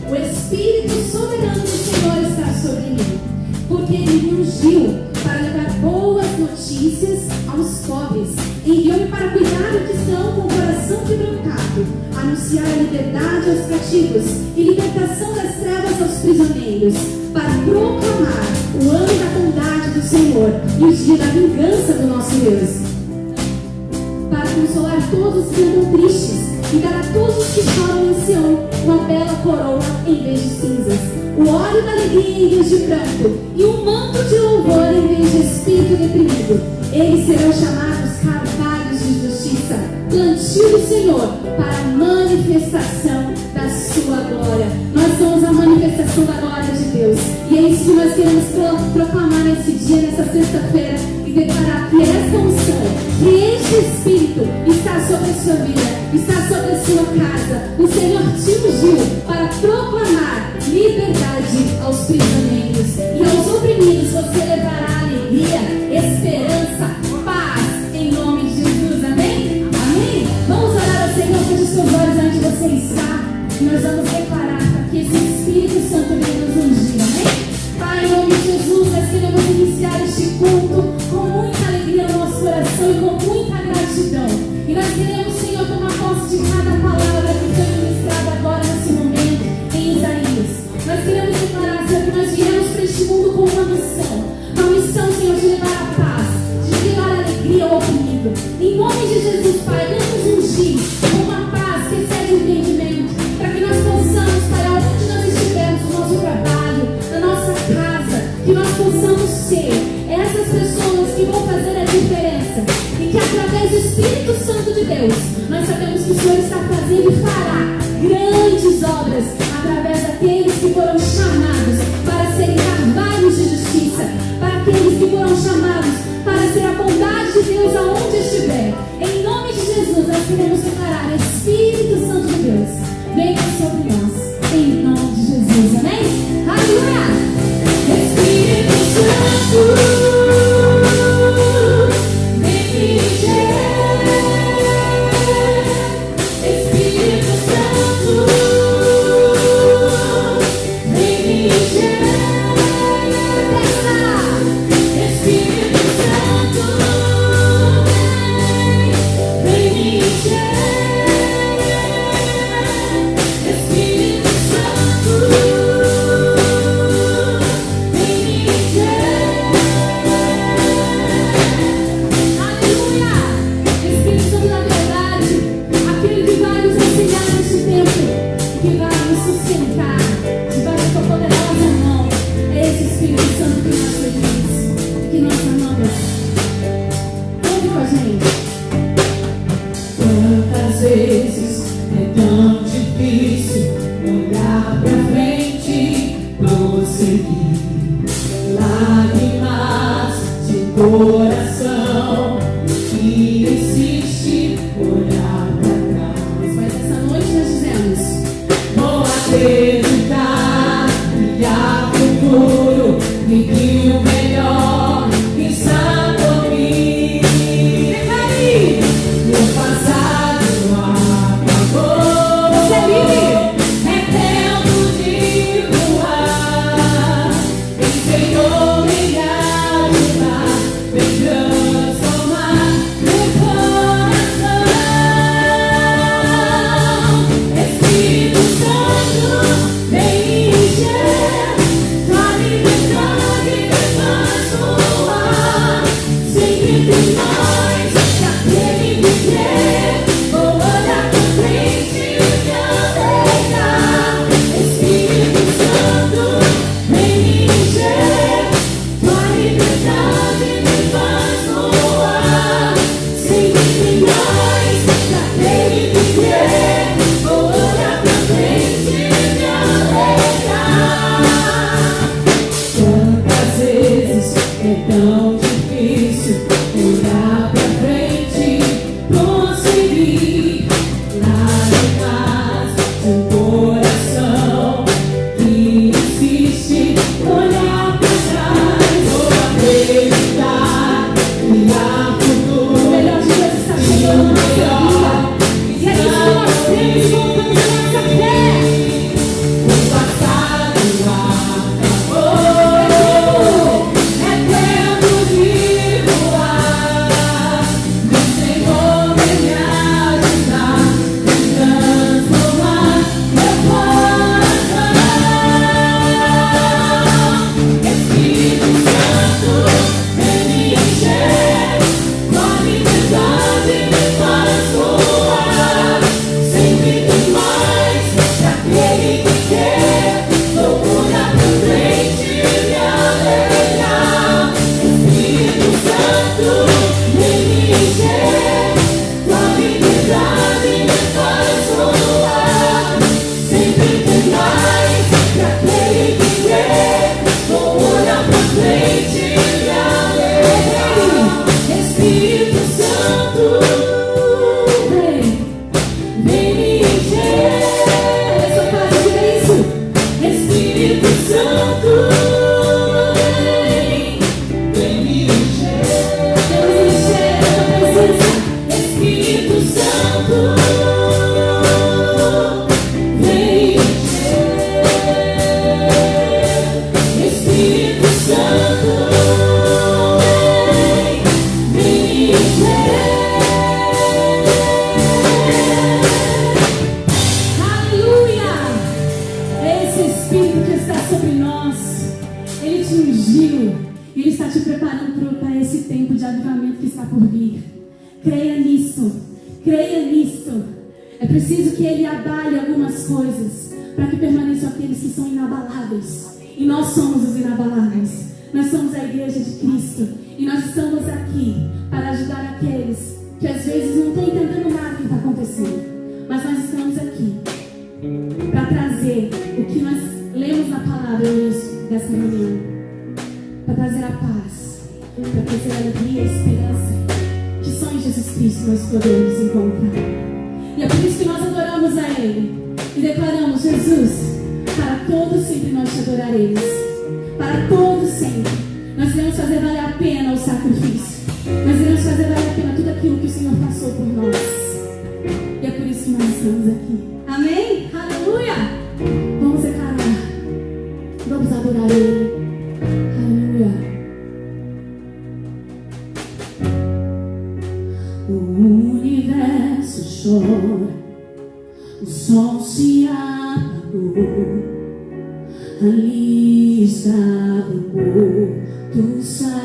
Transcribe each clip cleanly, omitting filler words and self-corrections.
O Espírito soberano do Senhor está sobre mim, porque Ele me ungiu para levar boas notícias aos pobres. Enviou-me para cuidar dos que estão com o coração quebrantado, anunciar a liberdade aos cativos e libertação das trevas aos prisioneiros, para proclamar o ano da bondade do Senhor e o dia da vingança do nosso Deus, para consolar todos os que andam tristes e dar a todos os que choram em Sião uma bela coroa em vez de cinzas, o óleo da alegria em vez de pranto e um manto de louvor em vez de espírito deprimido. Eles serão chamados carvalhos de justiça, plantio do Senhor para a manifestação da sua glória. Nós somos a manifestação da glória de Deus, e é isso que nós queremos proclamar nesse dia, nessa sexta-feira, e declarar que esta unção, que este Espírito está sobre a sua vida, está sobre a sua casa. O Senhor te ungiu para proclamar liberdade aos prisioneiros e aos oprimidos. Você levará alegria, esperança, paz, em nome de Jesus, amém? Amém? Vamos orar ao Senhor, feche os seus olhos onde você está, e nós vamos declarar para que esse Espírito Santo venha nos ungir, amém? Pai, em nome de Jesus, nós queremos iniciar este culto com muita alegria no nosso coração e com muita gratidão. E nós queremos, Senhor, tomar posse de cada palavra que foi ministrada agora nesse momento em Isaías. Nós queremos declarar, Senhor, que nós viemos para este mundo com uma missão, Senhor, de levar a paz, de levar a alegria ao oprimido. Em nome de Jesus, Pai, vamos ungir com uma paz que excede o entendimento, para que nós possamos, Pai, onde nós estivermos, no nosso trabalho, na nossa casa, que nós possamos ser essas pessoas que vão fazer a diferença, e que através do Espírito Santo de Deus, nós sabemos que o Senhor está fazendo e fará grandes obras através daqueles que foram chamados para serem carvalhos de justiça, para aqueles que foram chamados para ser a bondade de Deus aonde estiver. Em nome de Jesus, nós queremos declarar: Espírito Santo de Deus, venha sobre nós, em nome de Jesus, amém? Aleluia! Espírito Santo, Espírito Santo, vem Espírito que está sobre nós, Ele te ungiu. Ele está te preparando para esse tempo de avivamento que está por vir. Creia nisso. Creia nisso. É preciso que Ele abale algumas coisas para que permaneçam aqueles que são inabaláveis. E nós somos os inabaláveis. Nós somos a igreja de Cristo. E nós estamos aqui para ajudar aqueles que às vezes não estão entendendo nada que está acontecendo. Mas nós estamos aqui para trazer o que nós lemos na palavra hoje, dessa reunião. Para trazer a paz, para trazer a alegria e a esperança que só em Jesus Cristo nós podemos encontrar. E é por isso que nós adoramos a Ele e declaramos: Jesus, para todos sempre nós te adoraremos. Para todos sempre. Nós iremos fazer valer a pena o sacrifício. Nós iremos fazer valer a pena tudo aquilo que o Senhor passou por nós. E é por isso que nós estamos aqui. Amém? Aleluia! Vamos declarar. Vamos adorar Ele. Aleluia. O universo chora, o sol se apagou. Ali estava o corpo do Salvador.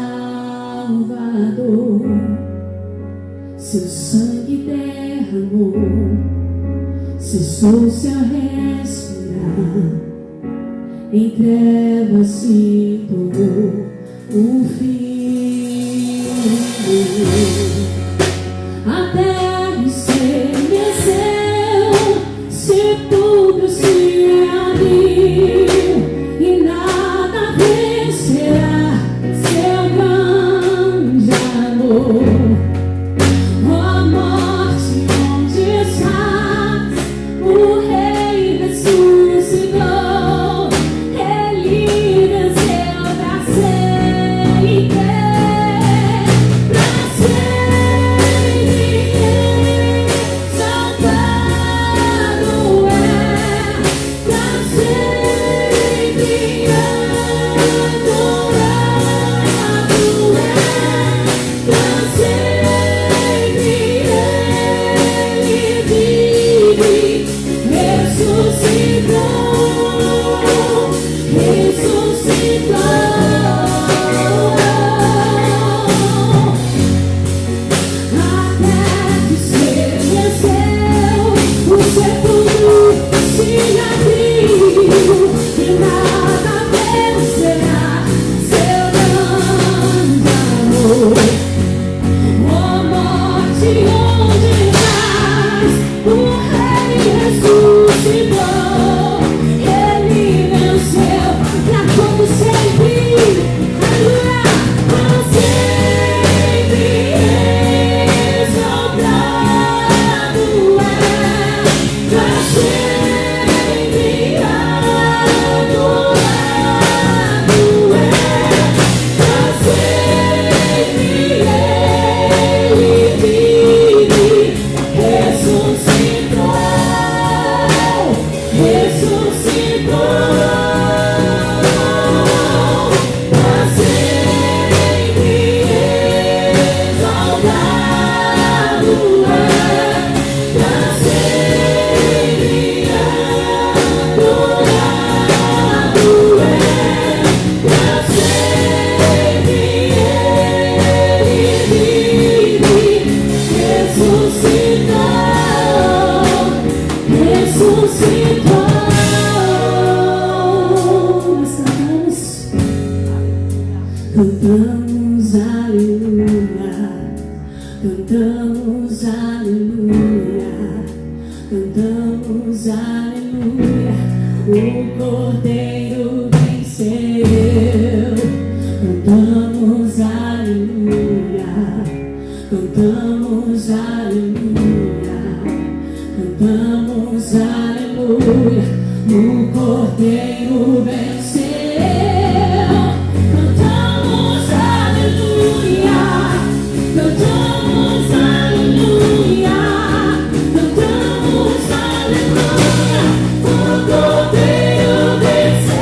Seu sangue derramou, cessou seu respirar. Em trevas se tornou o fim. A terra estremeceu, sepulcro se abriu, e nada vencerá seu grande amor. Ó morte, onde estás? O Rei ressuscitou. Ele venceu pra sempre, pra sempre. Exaltado é, pra sempre. Adorado é, pra sempre. Ele vive, ressuscitou, ressuscitou. Até que estremeceu, o sepulcro se abriu, e nada vencerá seu grande amor. Ó morte, onde estás? O Rei ressuscitou. Ele venceu pra todo sempre. Aleluia! Pra sempre. Exaltado é, pra sempre. Adorado é, pra sempre. Ele vive, ressuscitou, ressuscitou. Pra sempre. Exaltado é, pra sempre. Adorado é, pra sempre. Ele vive, ressuscitou, ressuscitou. Nós cantamos aleluia, cantamos aleluia, cantamos aleluia. O Cordeiro venceu. Cantamos aleluia, cantamos aleluia, cantamos aleluia. O Cordeiro venceu. Cantamos aleluia, cantamos aleluia, cantamos aleluia. O Cordeiro venceu.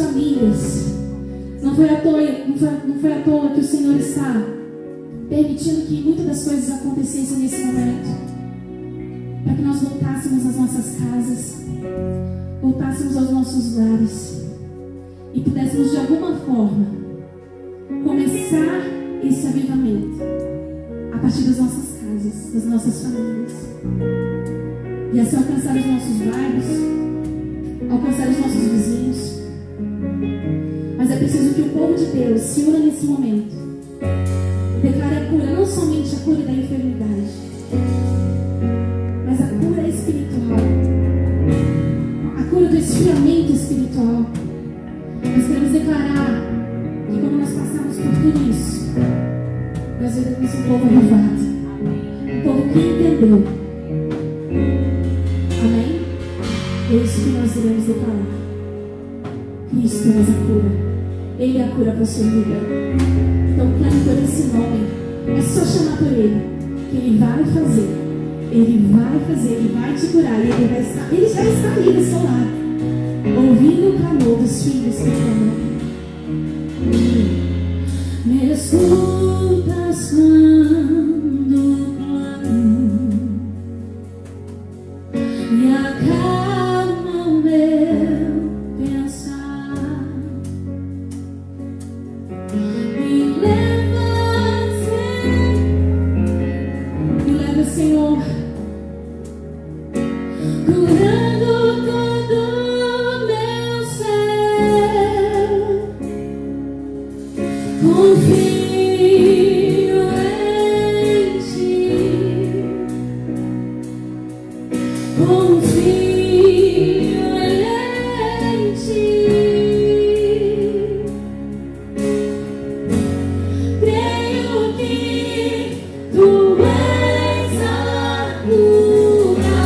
famílias. Não foi à toa que o Senhor está permitindo que muitas das coisas acontecessem nesse momento, para que nós voltássemos às nossas casas, voltássemos aos nossos lares e pudéssemos de alguma forma começar esse avivamento a partir das nossas casas, das nossas famílias, e assim alcançar os nossos bairros, alcançar os nossos vizinhos. Mas é preciso que o povo de Deus se una nesse momento, declare a cura, não somente a cura da enfermidade, mas a cura espiritual, a cura do esfriamento espiritual. Nós queremos declarar que quando nós passamos por tudo isso, nós veremos um povo avivado, um povo que entendeu. Amém? É isso que nós iremos declarar. Cristo traz a cura. Ele é a cura para a sua vida. Então clame por esse nome. É só chamar por Ele, que Ele vai fazer. Ele vai fazer, Ele vai te curar. Ele já está ali do seu lado, ouvindo o clamor dos filhos que clamam. Me escutas quando clamo e acalma o meu pensar. Me leva, Senhor, curando todo meu ser. Confio em Ti, confio em Ti. Creio que Tu és a cura,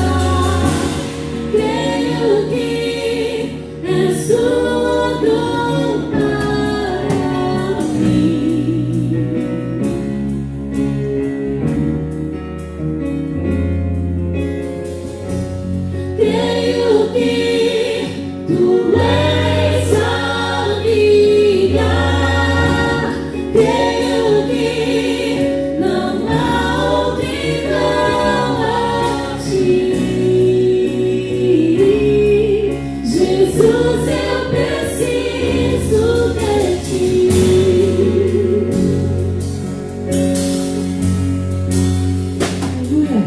creio que és tudo para mim. Creio que Tu és a vida, creio que não há outro igual a Ti. Jesus, eu preciso de Ti. Aleluia.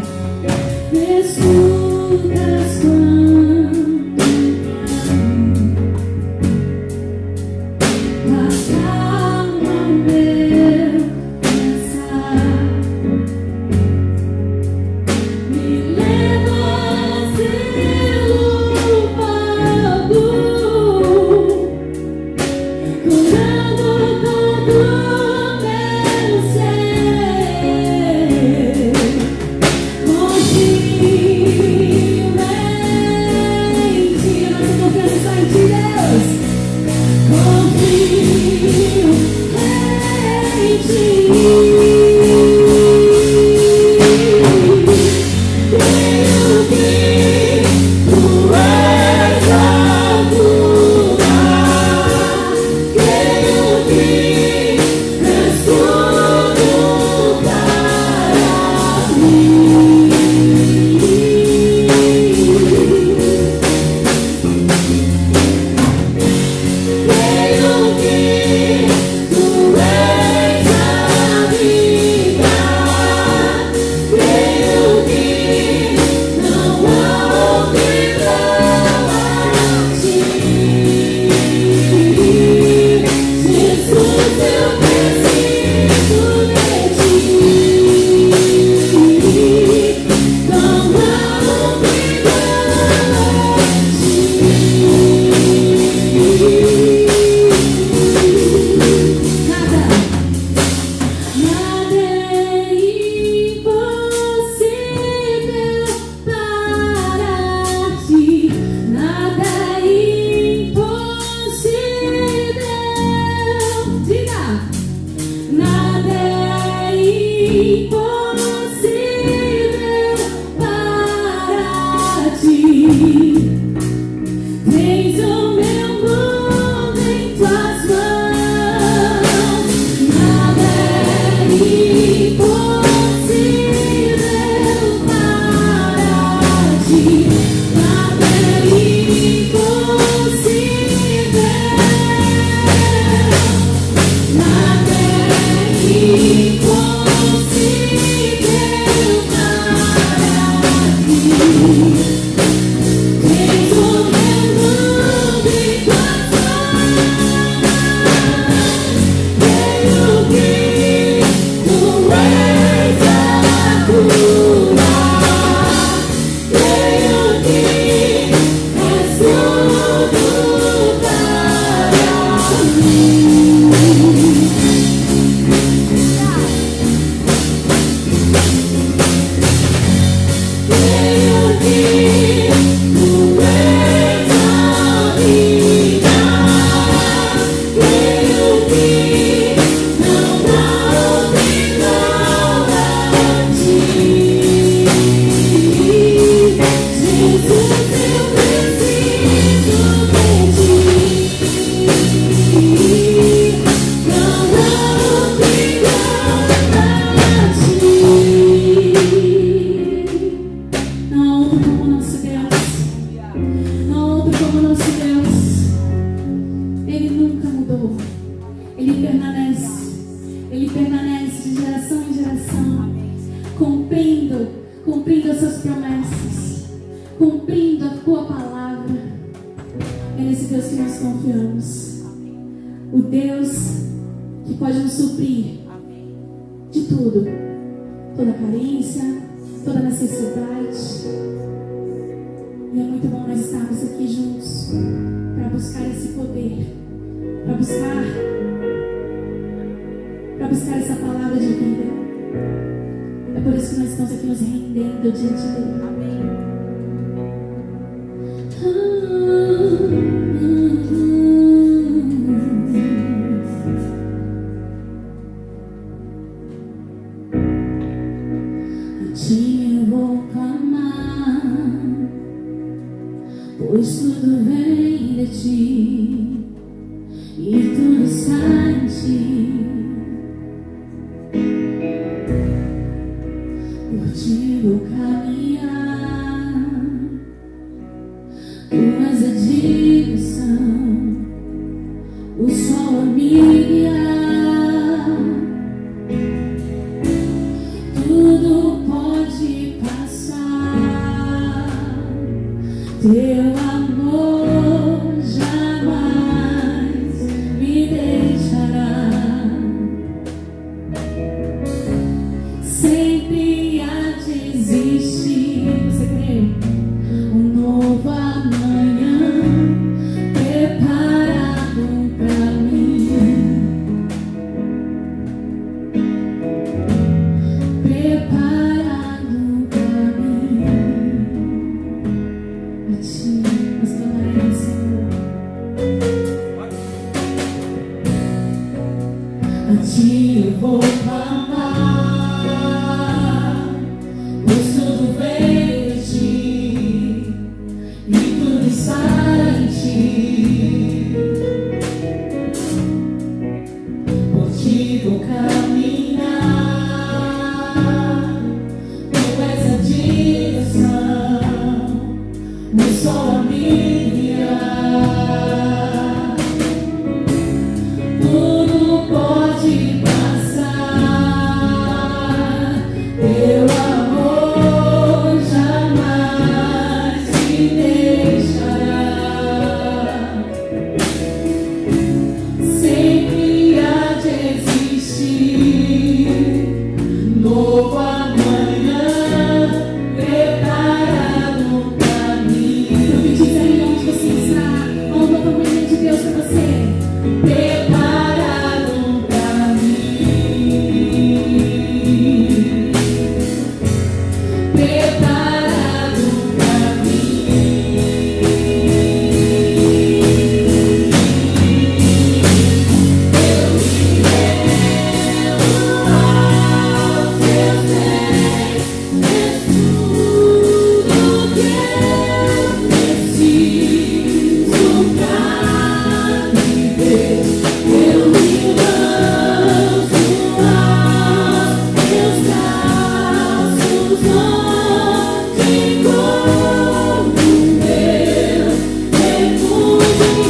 Me escutas quando clamo, acalma o meu pensar. Me leva pelo fogo, curando todo meu ser. Confio cumprindo as suas promessas, cumprindo a tua palavra. É nesse Deus que nós confiamos. O Deus que pode nos suprir de tudo, toda carência, toda necessidade. E é muito bom nós estarmos aqui juntos para buscar esse poder, para buscar essa palavra de vida. É por isso que nós estamos aqui nos rendendo diante dele. Amém. A ti eu vou clamar, pois tudo vem de ti e tudo está em ti. Por ti vou caminhar, tu és a direção, o sol a me guiar. Tudo pode passar, teu amor jamais me deixará. Sempre há de existir, você crê? Um novo amanhã preparado pra mim, preparado pra mim. A ti nós clamaremos, Senhor. A ti eu vou clamar, pois tudo vem de ti e tudo está em ti. Por ti vou caminhar, tu és a direção, o sol a me guiar. Tudo pode passar, teu amor jamais me deixará. Sempre há de existir novo amanhã preparado pra mim. Profetiza aí onde você está. Há um novo amanhã de Deus pra você. Preparado pra mim, preparado pra mim. Eu me rendo aos teus pés, és tudo que eu preciso pra viver. Eu me lanço aos teus braços, onde encontro meu refúgio.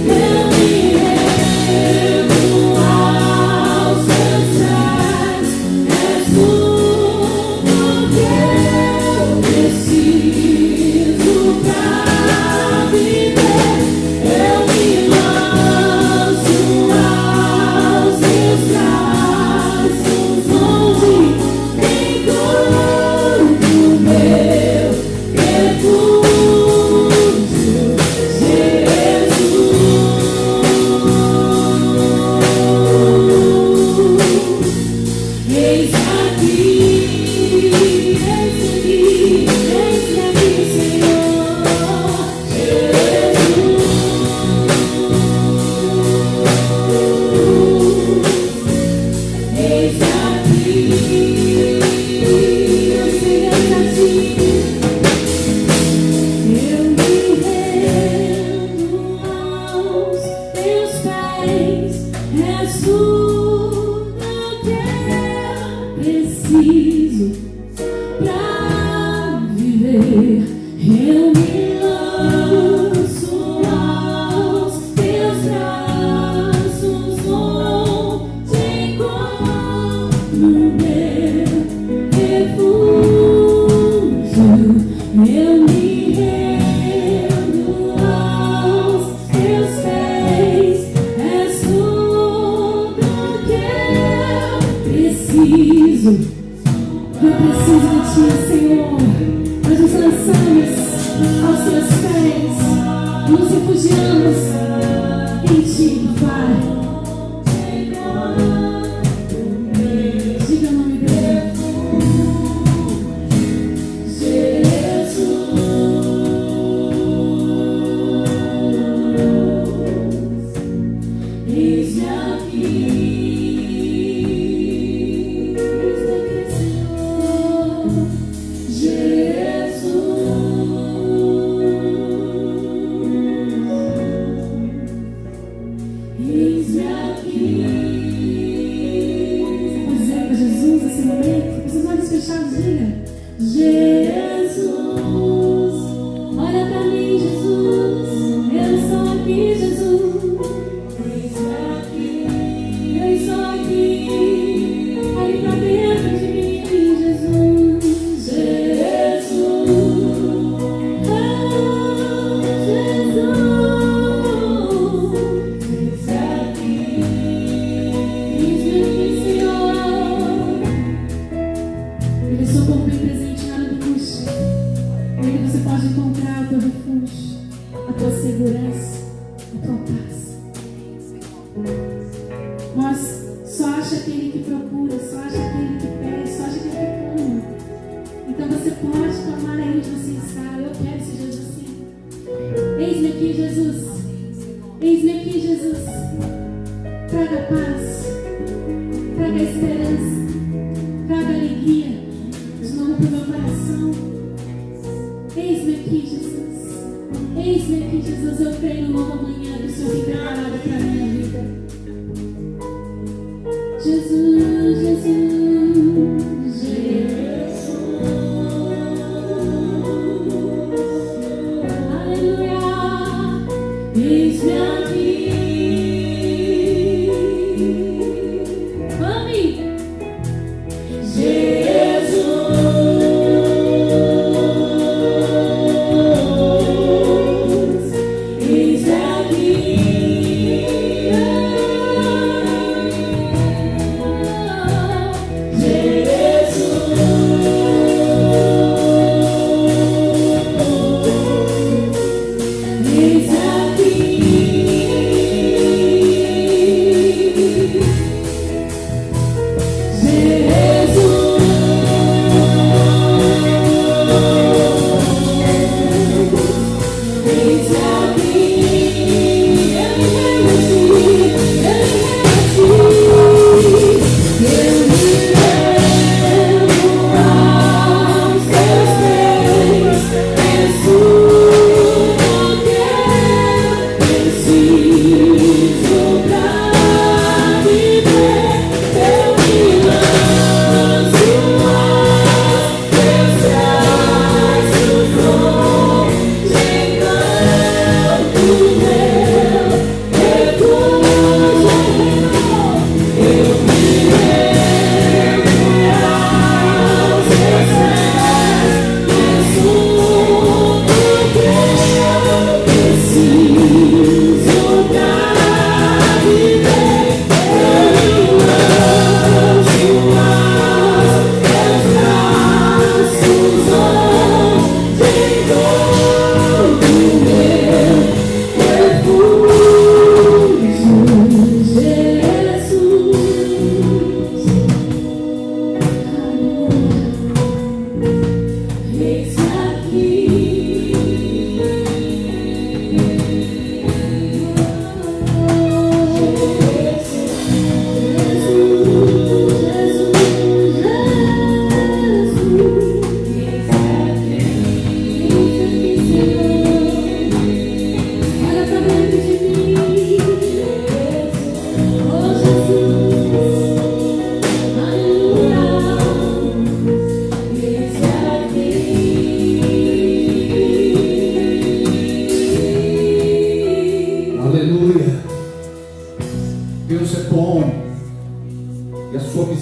Eu me rendo aos teus pés, és tudo que eu preciso pra viver. Eu me lanço aos teus braços, onde encontro meu refúgio, Jesus. Eis aqui, Senhor Jesus. Eis aqui, eu sei a ti. Eu me rendo aos teus pés, és tudo que eu preciso pra viver. Eu me lanço aos teus braços, onde encontro meu Eu preciso de Ti, Senhor. Nós nos lançamos aos Teus pés, nos refugiamos em Ti, Pai. Diga o nome dele. Eis-me aqui.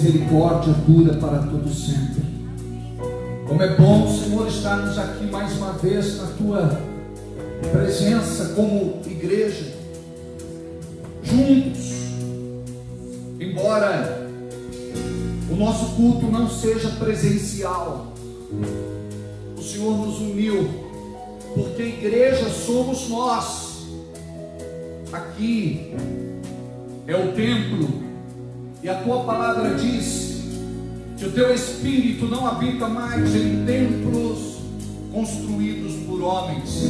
misericórdia dura para todo sempre. Como é bom, Senhor, estarmos aqui mais uma vez na Tua presença como igreja, juntos. Embora o nosso culto não seja presencial. O Senhor nos uniu, porque a igreja somos nós. Aqui é o templo, e a tua palavra diz que o teu Espírito não habita mais em templos construídos por homens.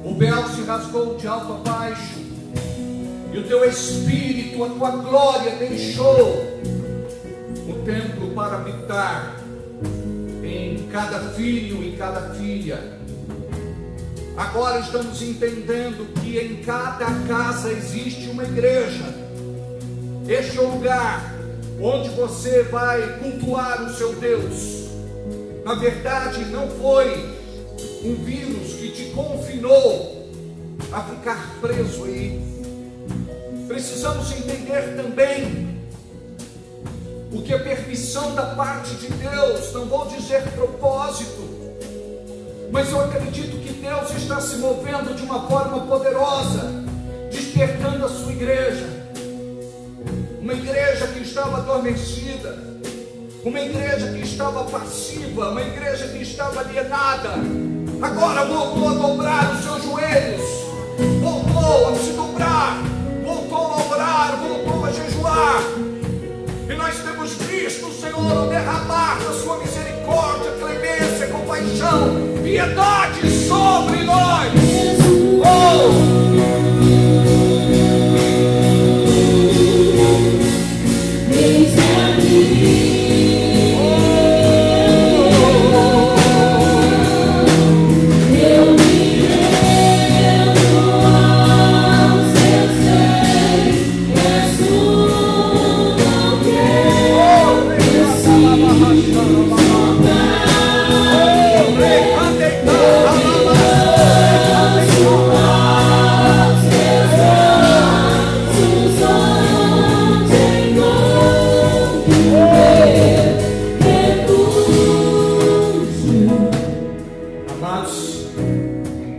O véu se rasgou de alto a baixo, e o teu Espírito, a tua glória, deixou o templo para habitar em cada filho e cada filha. Agora estamos entendendo que em cada casa existe uma igreja. Este é o lugar onde você vai cultuar o seu Deus. Na verdade, não foi um vírus que te confinou a ficar preso aí. Precisamos entender também o que é permissão da parte de Deus. Não vou dizer propósito, mas eu acredito que Deus está se movendo de uma forma poderosa, despertando a sua igreja. Uma igreja que estava adormecida, uma igreja que estava passiva, uma igreja que estava alienada, agora voltou a dobrar os seus joelhos, voltou a se dobrar, voltou a orar, voltou a jejuar. E nós temos visto o Senhor derramar da sua misericórdia, clemência, compaixão, piedade sobre nós.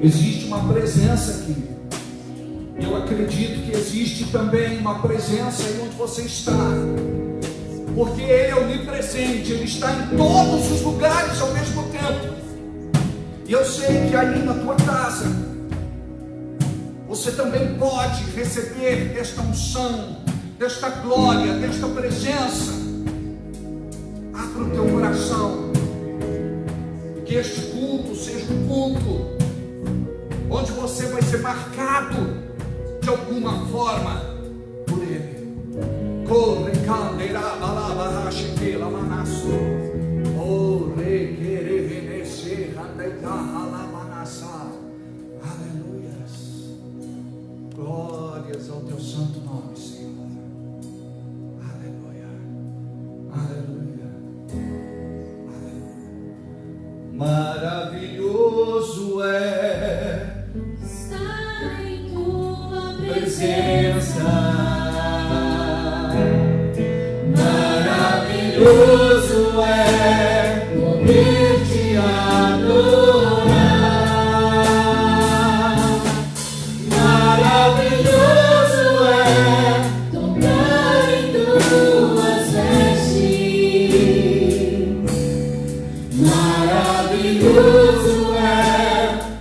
Existe uma presença aqui. Eu acredito que existe também uma presença aí onde você está, porque Ele é onipresente, Ele está em todos os lugares ao mesmo tempo. E eu sei que aí na tua casa você também pode receber desta unção, desta glória, desta presença. Abra o teu coração, que este culto seja um culto onde você vai ser marcado de alguma forma por Ele. Corre, candeira, balaba, chiquela, manasso. Ore, querer, venecer, andeita, alamanassa. Aleluias. Glórias ao teu santo nome, Senhor. Aleluia. Aleluia. Aleluia. Maravilhoso é presença, maravilhoso é poder te adorar, maravilhoso é tocar em tuas vestes, maravilhoso é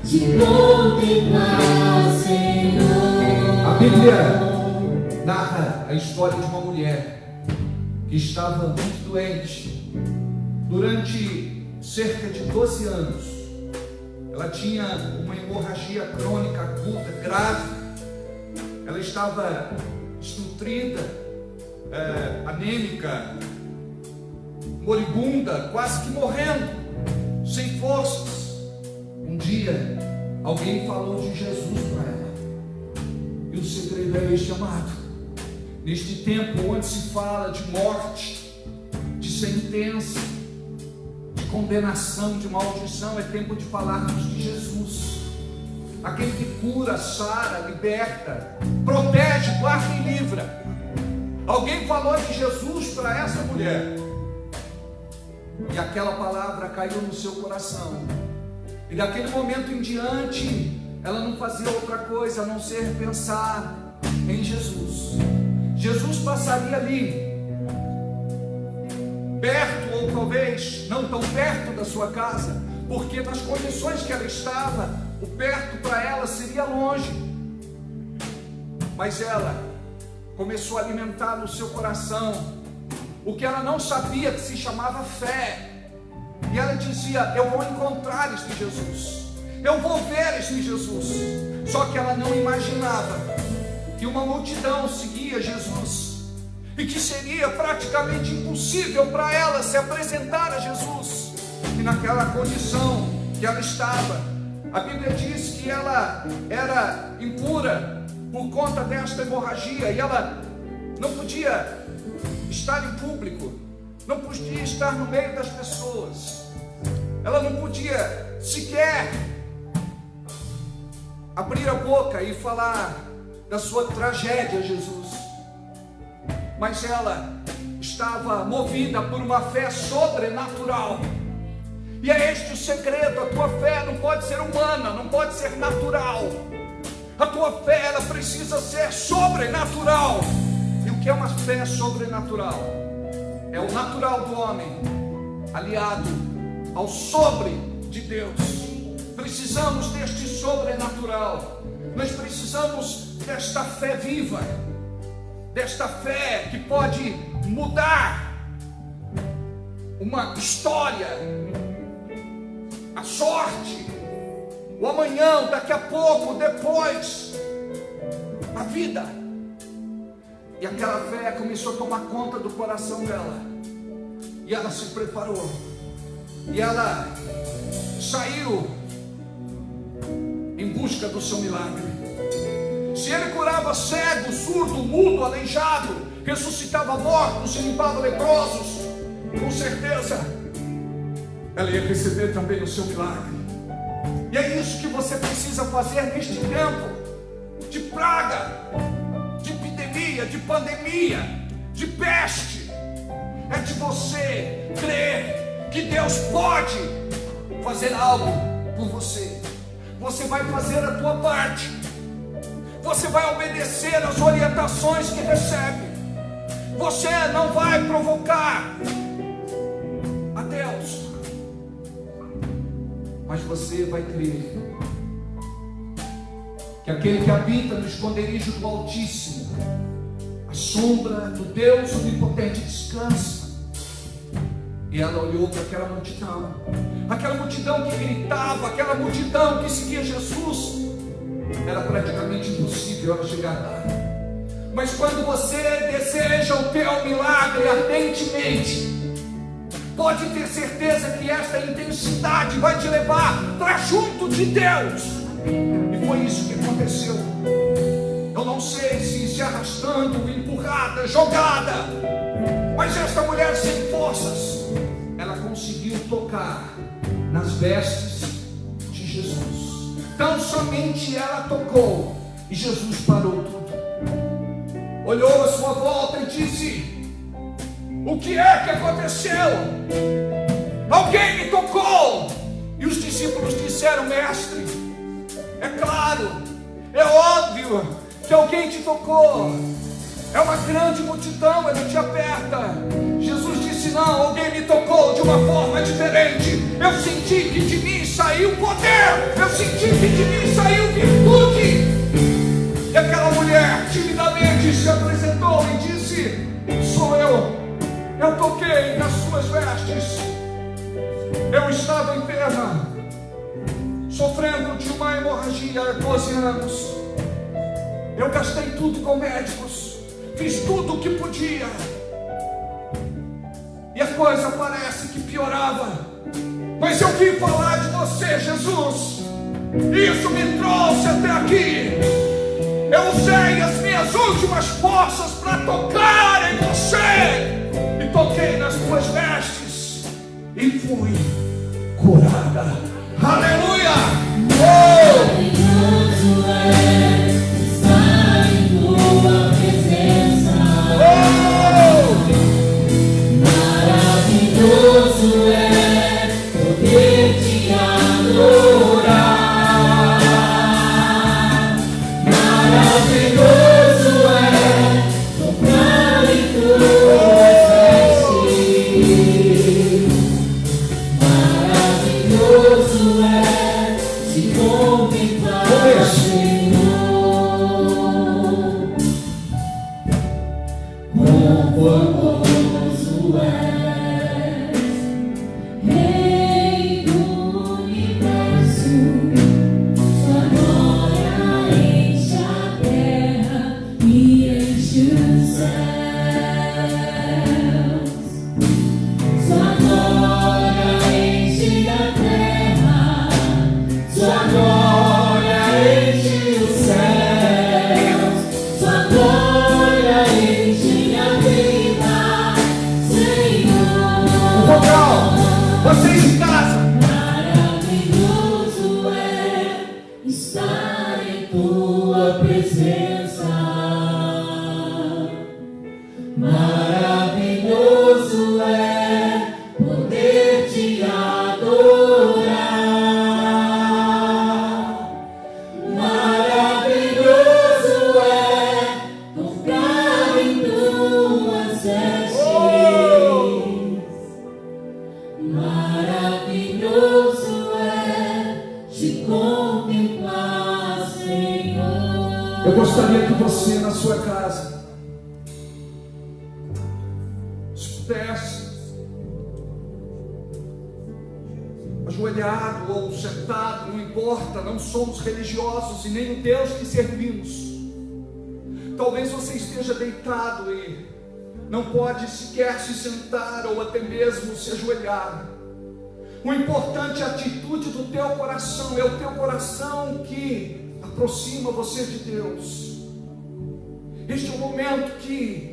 te contemplar, Senhor. A Bíblia narra a história de uma mulher que estava muito doente durante cerca de 12 anos. Ela tinha uma hemorragia crônica aguda, grave. Ela estava desnutrida, anêmica, moribunda, quase que morrendo, sem forças. Um dia alguém falou de Jesus para ela. E o segredo é este, amado. Neste tempo onde se fala de morte, de sentença, de condenação, de maldição, é tempo de falarmos de Jesus. Aquele que cura, sara, liberta, protege, guarda e livra. Alguém falou de Jesus para essa mulher, e aquela palavra caiu no seu coração. E daquele momento em diante, ela não fazia outra coisa a não ser pensar em Jesus. Jesus passaria ali perto ou talvez não tão perto da sua casa, porque nas condições que ela estava, o perto para ela seria longe. Mas ela começou a alimentar no seu coração o que ela não sabia, que se chamava fé. E ela dizia: eu vou encontrar este Jesus, eu vou ver este Jesus. Só que ela não imaginava que uma multidão seguia Jesus e que seria praticamente impossível para ela se apresentar a Jesus. E naquela condição que ela estava, a Bíblia diz que ela era impura por conta desta hemorragia, e ela não podia estar em público, não podia estar no meio das pessoas, ela não podia sequer abrir a boca e falar da sua tragédia a Jesus. Mas ela estava movida por uma fé sobrenatural. E é este o segredo: a tua fé não pode ser humana, não pode ser natural. A tua fé, ela precisa ser sobrenatural. E o que é uma fé sobrenatural? É o natural do homem aliado ao sobre de Deus. Precisamos deste sobrenatural. Nós precisamos desta fé viva, desta fé que pode mudar uma história, a sorte, o amanhã, daqui a pouco, depois, a vida. E aquela fé começou a tomar conta do coração dela, e ela se preparou, e ela saiu em busca do seu milagre. Se ele curava cego, surdo, mudo, aleijado, ressuscitava mortos e limpava leprosos, com certeza ela ia receber também o seu milagre. E é isso que você precisa fazer neste tempo de praga, de epidemia, de pandemia, de peste. É de você crer que Deus pode fazer algo por você. Você vai fazer a tua parte, você vai obedecer às orientações que recebe. Você não vai provocar a Deus, mas você vai crer que aquele que habita no esconderijo do Altíssimo, a sombra do Deus Onipotente descansa. E ela olhou para aquela multidão que gritava, aquela multidão que seguia Jesus. Era praticamente impossível ela chegar lá. Mas quando você deseja o teu milagre ardentemente, pode ter certeza que esta intensidade vai te levar para junto de Deus. E foi isso que aconteceu. Eu não sei se arrastando, empurrada, jogada, mas esta mulher sem forças, ela conseguiu tocar nas vestes de Jesus. Tão somente ela tocou e Jesus parou tudo. Olhou à sua volta e disse: o que é que aconteceu? Alguém me tocou. E os discípulos disseram: mestre, é claro, é óbvio que alguém te tocou. É uma grande multidão, ele te aperta. Jesus disse: não, alguém me tocou de uma forma diferente. Eu senti que de mim saiu poder, eu senti que de mim saiu virtude. E aquela mulher timidamente se apresentou e disse: sou eu toquei nas suas vestes. Eu estava enferma, sofrendo de uma hemorragia há 12 anos. Eu gastei tudo com médicos, fiz tudo o que podia, e a coisa parece que piorava. Mas eu vim falar de você, Jesus. Isso me trouxe até aqui. Eu usei as minhas últimas forças para tocar em você, e toquei nas tuas vestes e fui curada. Aleluia! Maravilhoso é estar em tua presença. Maravilhoso é poder te adorar. Maravilhoso é tocar em tuas vestes. Vocês em casa. Maravilhoso é estar em tua presença. Maravilhoso é poder te adorar. Maravilhoso é tocar em tuas vestes. Maravilhoso é te contemplar, Senhor. Eu gostaria que você, na sua casa, pudesse, ajoelhado ou sentado, não importa, não somos religiosos e nem o Deus que servimos. Talvez você esteja deitado e não pode sequer se sentar ou até mesmo se ajoelhar. O importante é a atitude do teu coração, é o teu coração que aproxima você de Deus. Este é o momento que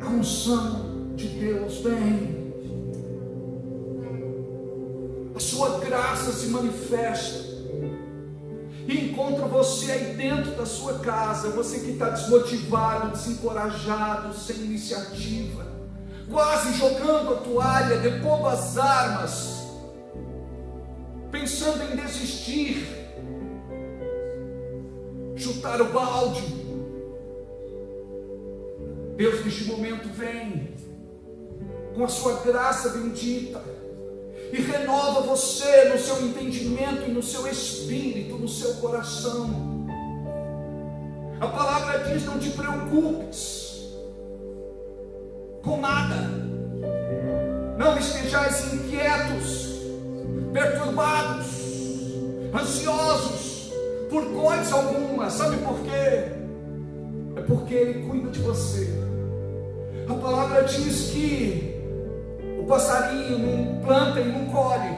a unção de Deus vem, a sua graça se manifesta e encontra você aí dentro da sua casa. Você que está desmotivado, desencorajado, sem iniciativa, quase jogando a toalha, depondo as armas, pensando em desistir, chutar o balde. Deus neste momento vem com a sua graça bendita e renova você no seu entendimento e no seu espírito, no seu coração. A palavra diz: não te preocupes com nada, não estejais inquietos, perturbados, ansiosos por coisa alguma. Sabe por quê? É porque Ele cuida de você. A palavra diz que o passarinho não planta e não colhe.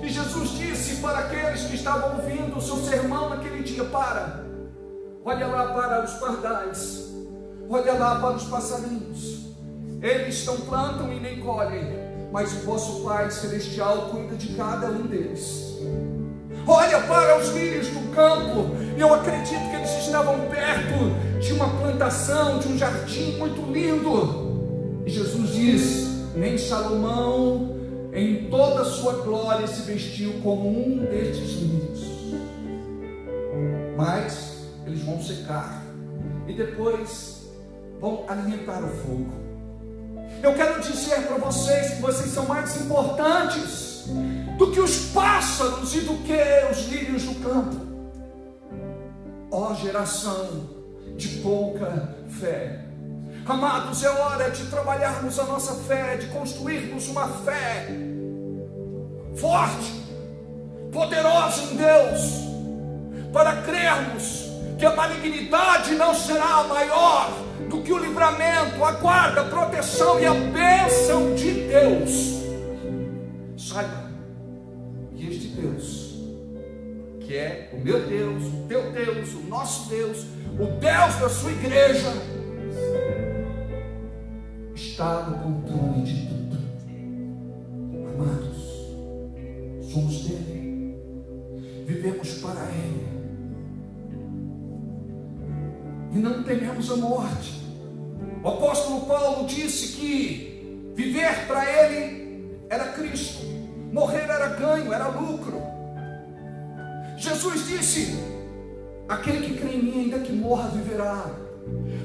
E Jesus disse para aqueles que estavam ouvindo o seu sermão naquele dia: olha lá para os pardais, olha lá para os passarinhos. Eles não plantam e nem colhem, mas o vosso Pai Celestial cuida de cada um deles. Olha para os lírios do campo, e eu acredito que eles estavam perto de uma plantação, de um jardim muito lindo. E Jesus diz: nem Salomão em toda a sua glória se vestiu como um destes lírios. Mas eles vão secar e depois vão alimentar o fogo. Eu quero dizer para vocês que vocês são mais importantes do que os pássaros e do que os lírios do campo. Ó geração de pouca fé. Amados, é hora de trabalharmos a nossa fé, de construirmos uma fé forte, poderosa em Deus, para crermos que a malignidade não será maior do que o livramento, a guarda, a proteção e a bênção de Deus. Saiba que este Deus, que é o meu Deus, o teu Deus, o nosso Deus, o Deus da sua igreja, está no controle de tudo. Amados, somos dele, vivemos para ele e não tememos a morte. O apóstolo Paulo disse que viver para ele era Cristo, morrer era ganho, era lucro. Jesus disse: aquele que crê em mim, ainda que morra, viverá.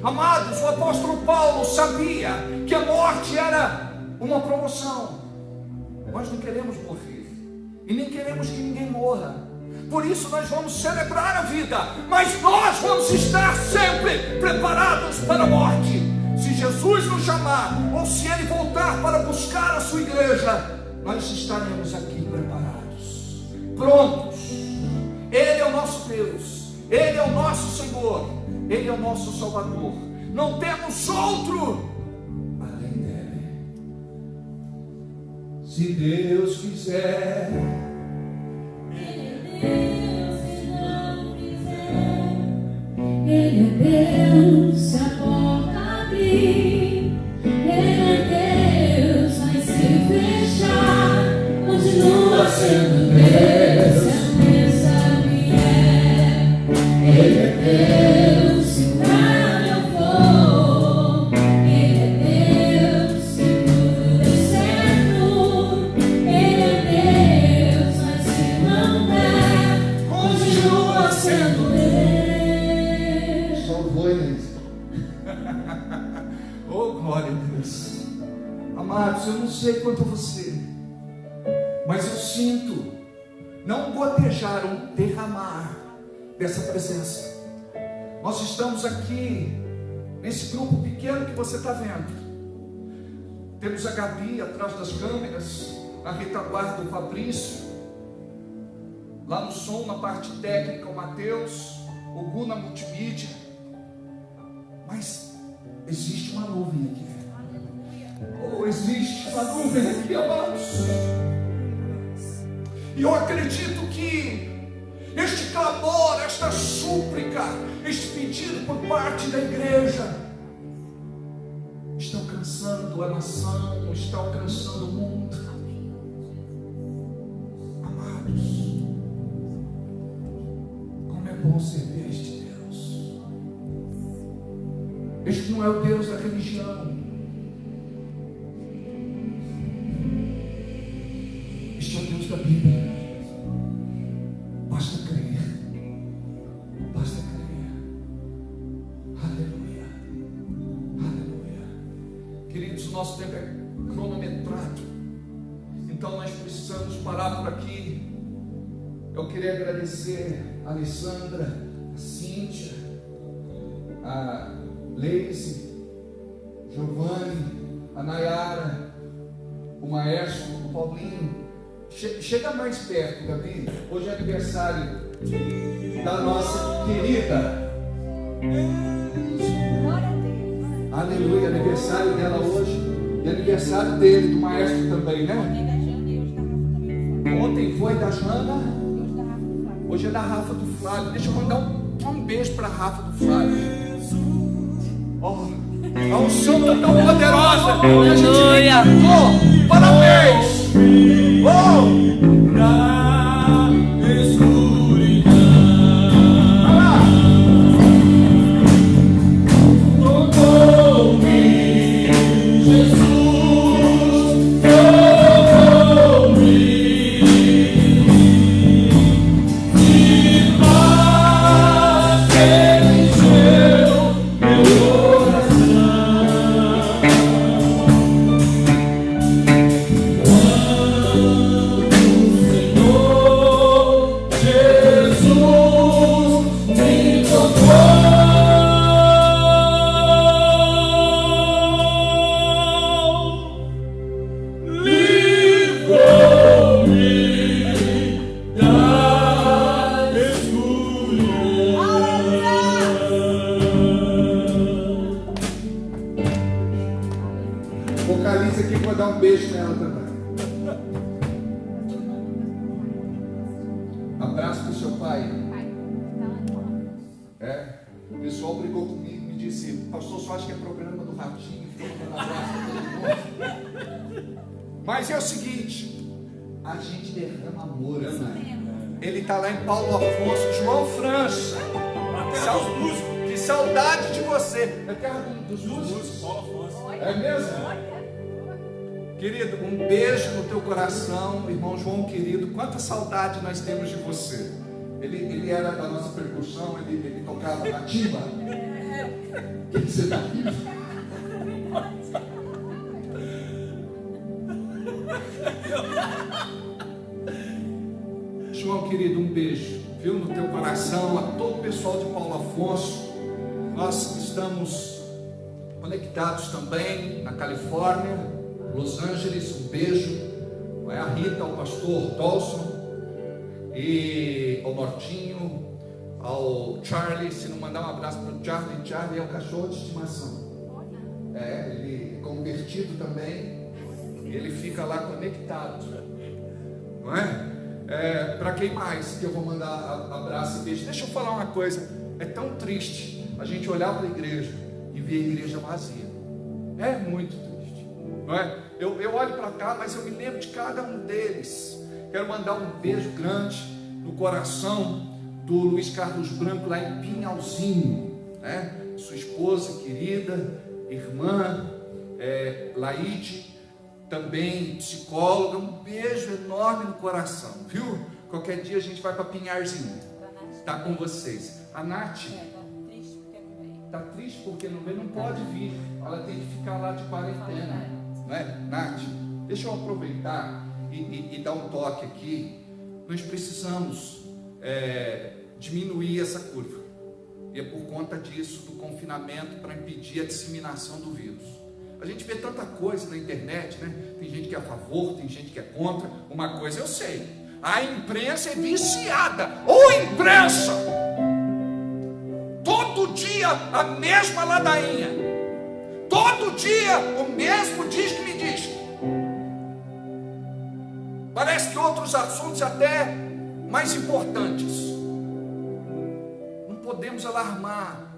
Amados, o apóstolo Paulo sabia que a morte era uma promoção. Nós não queremos morrer e nem queremos que ninguém morra. Por isso nós vamos celebrar a vida, mas nós vamos estar sempre preparados para a morte. Se Jesus nos chamar, ou se Ele voltar para buscar a sua igreja, nós estaremos aqui preparados, prontos. Ele é o nosso Deus, Ele é o nosso Senhor, Ele é o nosso Salvador. Não temos outro além dele. Se Deus quiser, Ele é Deus, se não quiser. Ele é Deus, se a porta abrir. Ele é Deus, vai Amados, eu não sei quanto a você, mas eu sinto não gotejar, um derramar dessa presença. Nós estamos aqui nesse grupo pequeno que você está vendo. Temos a Gabi atrás das câmeras, na retaguarda o Fabrício, lá no som, na parte técnica o Mateus, o Gu na multimídia. Mas existe uma nuvem aqui. Oh, existe uma nuvem aqui, amados. E eu acredito que este clamor, esta súplica, este pedido por parte da igreja está alcançando a nação, está alcançando o mundo. Amados, como é bom servir este Deus. Este não é o Deus da religião. Este é o Deus da Bíblia. Basta crer. Basta crer. Aleluia. Aleluia. Queridos, o nosso tempo é cronometrado. Então nós precisamos parar por aqui. Eu queria agradecer a Alessandra, a Cíntia, a Leise, Giovanni, a Nayara, o Maestro, o Paulinho. Chega mais perto, Gabi. Hoje é aniversário da nossa querida. Aleluia, aniversário dela hoje. E aniversário dele, do Maestro também, né? Ontem foi da Jana. Hoje é da Rafa do Flávio. Deixa eu mandar um beijo para a Rafa do Flávio. Oh, a unção tão poderosa que a gente cantou. Parabéns! Oh! Na escuridão, tocou-me, Jesus, tocou-me, e paz encheu meu coração. Vocaliza aqui, vou dar um beijo nela também. Abraço pro seu pai. É, o pessoal brigou comigo, me disse: pastor, só acha que é programa do Ratinho, fica mandando abraço pra todo mundo. Mas é o seguinte, a gente derrama amor, né? Ele está lá em Paulo Afonso, João França. Que saudade de você. É terra dos músicos? Paulo Afonso. É mesmo? Querido, um beijo no teu coração, irmão João querido. Quanta saudade nós temos de você. Ele era da nossa percussão, ele tocava na timba. O que você está rindo? João querido, um beijo, viu, no teu coração, a todo o pessoal de Paulo Afonso. Nós estamos conectados também na Califórnia, Los Angeles, um beijo. Vai a Rita, ao pastor Dawson e ao Nortinho, ao Charlie. Se não mandar um abraço para o Charlie é o cachorro de estimação. É, ele é convertido também, ele fica lá conectado, não é? Para quem mais que eu vou mandar abraço e beijo? Deixa eu falar uma coisa, é tão triste a gente olhar para a igreja e ver a igreja vazia. É muito triste, não é? Eu olho para cá, mas eu me lembro de cada um deles. Quero mandar um beijo grande no coração do Luiz Carlos Branco lá em Pinhalzinho, né? Sua esposa querida, irmã Laide, também psicóloga. Um beijo enorme no coração, viu? Qualquer dia a gente vai para Pinharzinho, tá com vocês. A Nath tá triste porque não vem, não pode vir, ela tem que ficar lá de quarentena. não é? Nath, deixa eu aproveitar e dar um toque aqui. Nós precisamos diminuir essa curva. E é por conta disso, do confinamento, para impedir a disseminação do vírus. A gente vê tanta coisa na internet, né? Tem gente que é a favor, tem gente que é contra. Uma coisa eu sei: a imprensa é viciada. Ô imprensa! Todo dia a mesma ladainha. Todo dia o mesmo diz que me diz. Parece que outros assuntos até mais importantes. Não podemos alarmar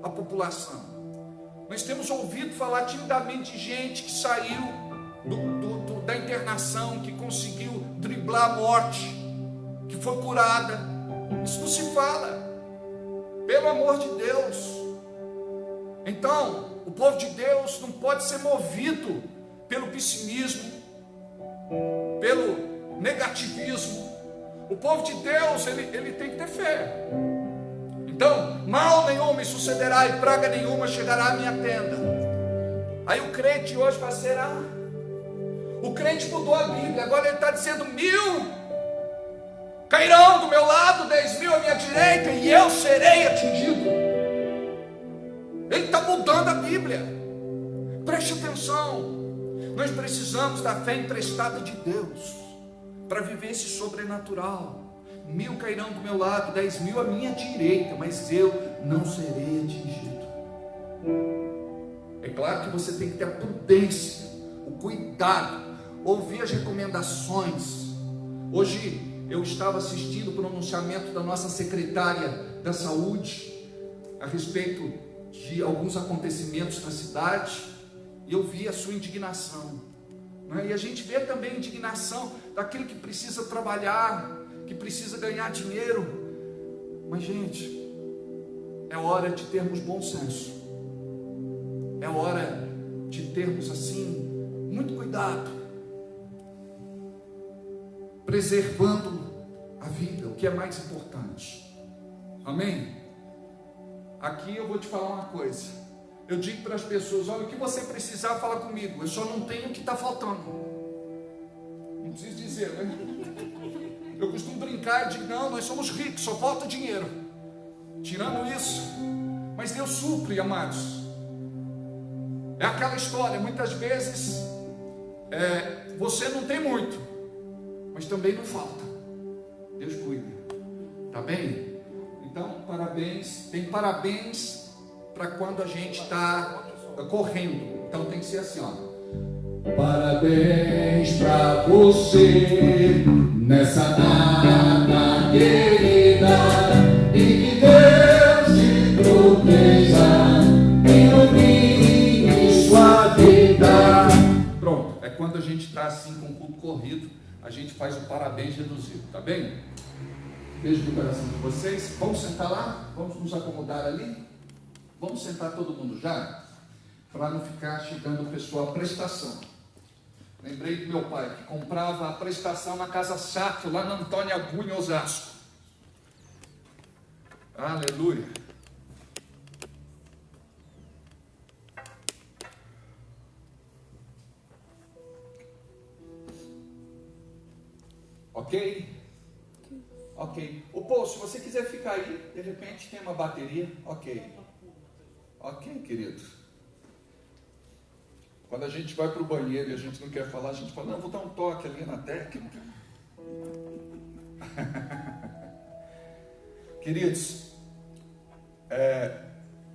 a população. Nós temos ouvido falar timidamente de gente que saiu da internação, que conseguiu driblar a morte, que foi curada. Isso não se fala, pelo amor de Deus. Então, o povo de Deus não pode ser movido pelo pessimismo, pelo negativismo. O povo de Deus, ele tem que ter fé. Então, mal nenhum me sucederá e praga nenhuma chegará à minha tenda. Aí o crente hoje vai ser, o crente mudou a Bíblia, agora ele está dizendo 1000 cairão do meu lado, 10.000 à minha direita e eu serei atingido. Ele está mudando a Bíblia. Preste atenção. Nós precisamos da fé emprestada de Deus para viver esse sobrenatural. 1000 cairão do meu lado, 10.000 à minha direita, mas eu não serei atingido. É claro que você tem que ter a prudência, o cuidado, ouvir as recomendações. Hoje eu estava assistindo o pronunciamento da nossa secretária da saúde a respeito de alguns acontecimentos na cidade, e eu vi a sua indignação, né? E a gente vê também a indignação daquele que precisa trabalhar, que precisa ganhar dinheiro. Mas gente, é hora de termos bom senso, é hora de termos assim muito cuidado, preservando a vida, o que é mais importante. Amém? Aqui eu vou te falar uma coisa. Eu digo para as pessoas: olha, o que você precisar, fala comigo. Eu só não tenho o que está faltando. Não preciso dizer, né? Eu costumo brincar e digo: não, nós somos ricos, só falta dinheiro. Tirando isso, mas Deus supre, amados. É aquela história, muitas vezes você não tem muito, mas também não falta. Deus cuida, tá bem? Então, parabéns. Tem parabéns para quando a gente está correndo. Então tem que ser assim, ó: parabéns para você nessa data querida, e que Deus te proteja, ilumine sua vida. Pronto, é quando a gente está assim com o culto corrido, a gente faz o parabéns reduzido, tá bem? Beijo no coração de vocês. Vamos sentar lá? Vamos nos acomodar ali? Vamos sentar todo mundo já? Para não ficar chegando o pessoal a prestação. Lembrei do meu pai, que comprava a prestação na Casa Sato, lá na Antônia Agulha, em Osasco. Aleluia. Ok? Ok. Pô, se você quiser ficar aí, de repente tem uma bateria. Ok. Ok, querido. Quando a gente vai para o banheiro e a gente não quer falar, a gente fala: não, vou dar um toque ali na técnica. Queridos,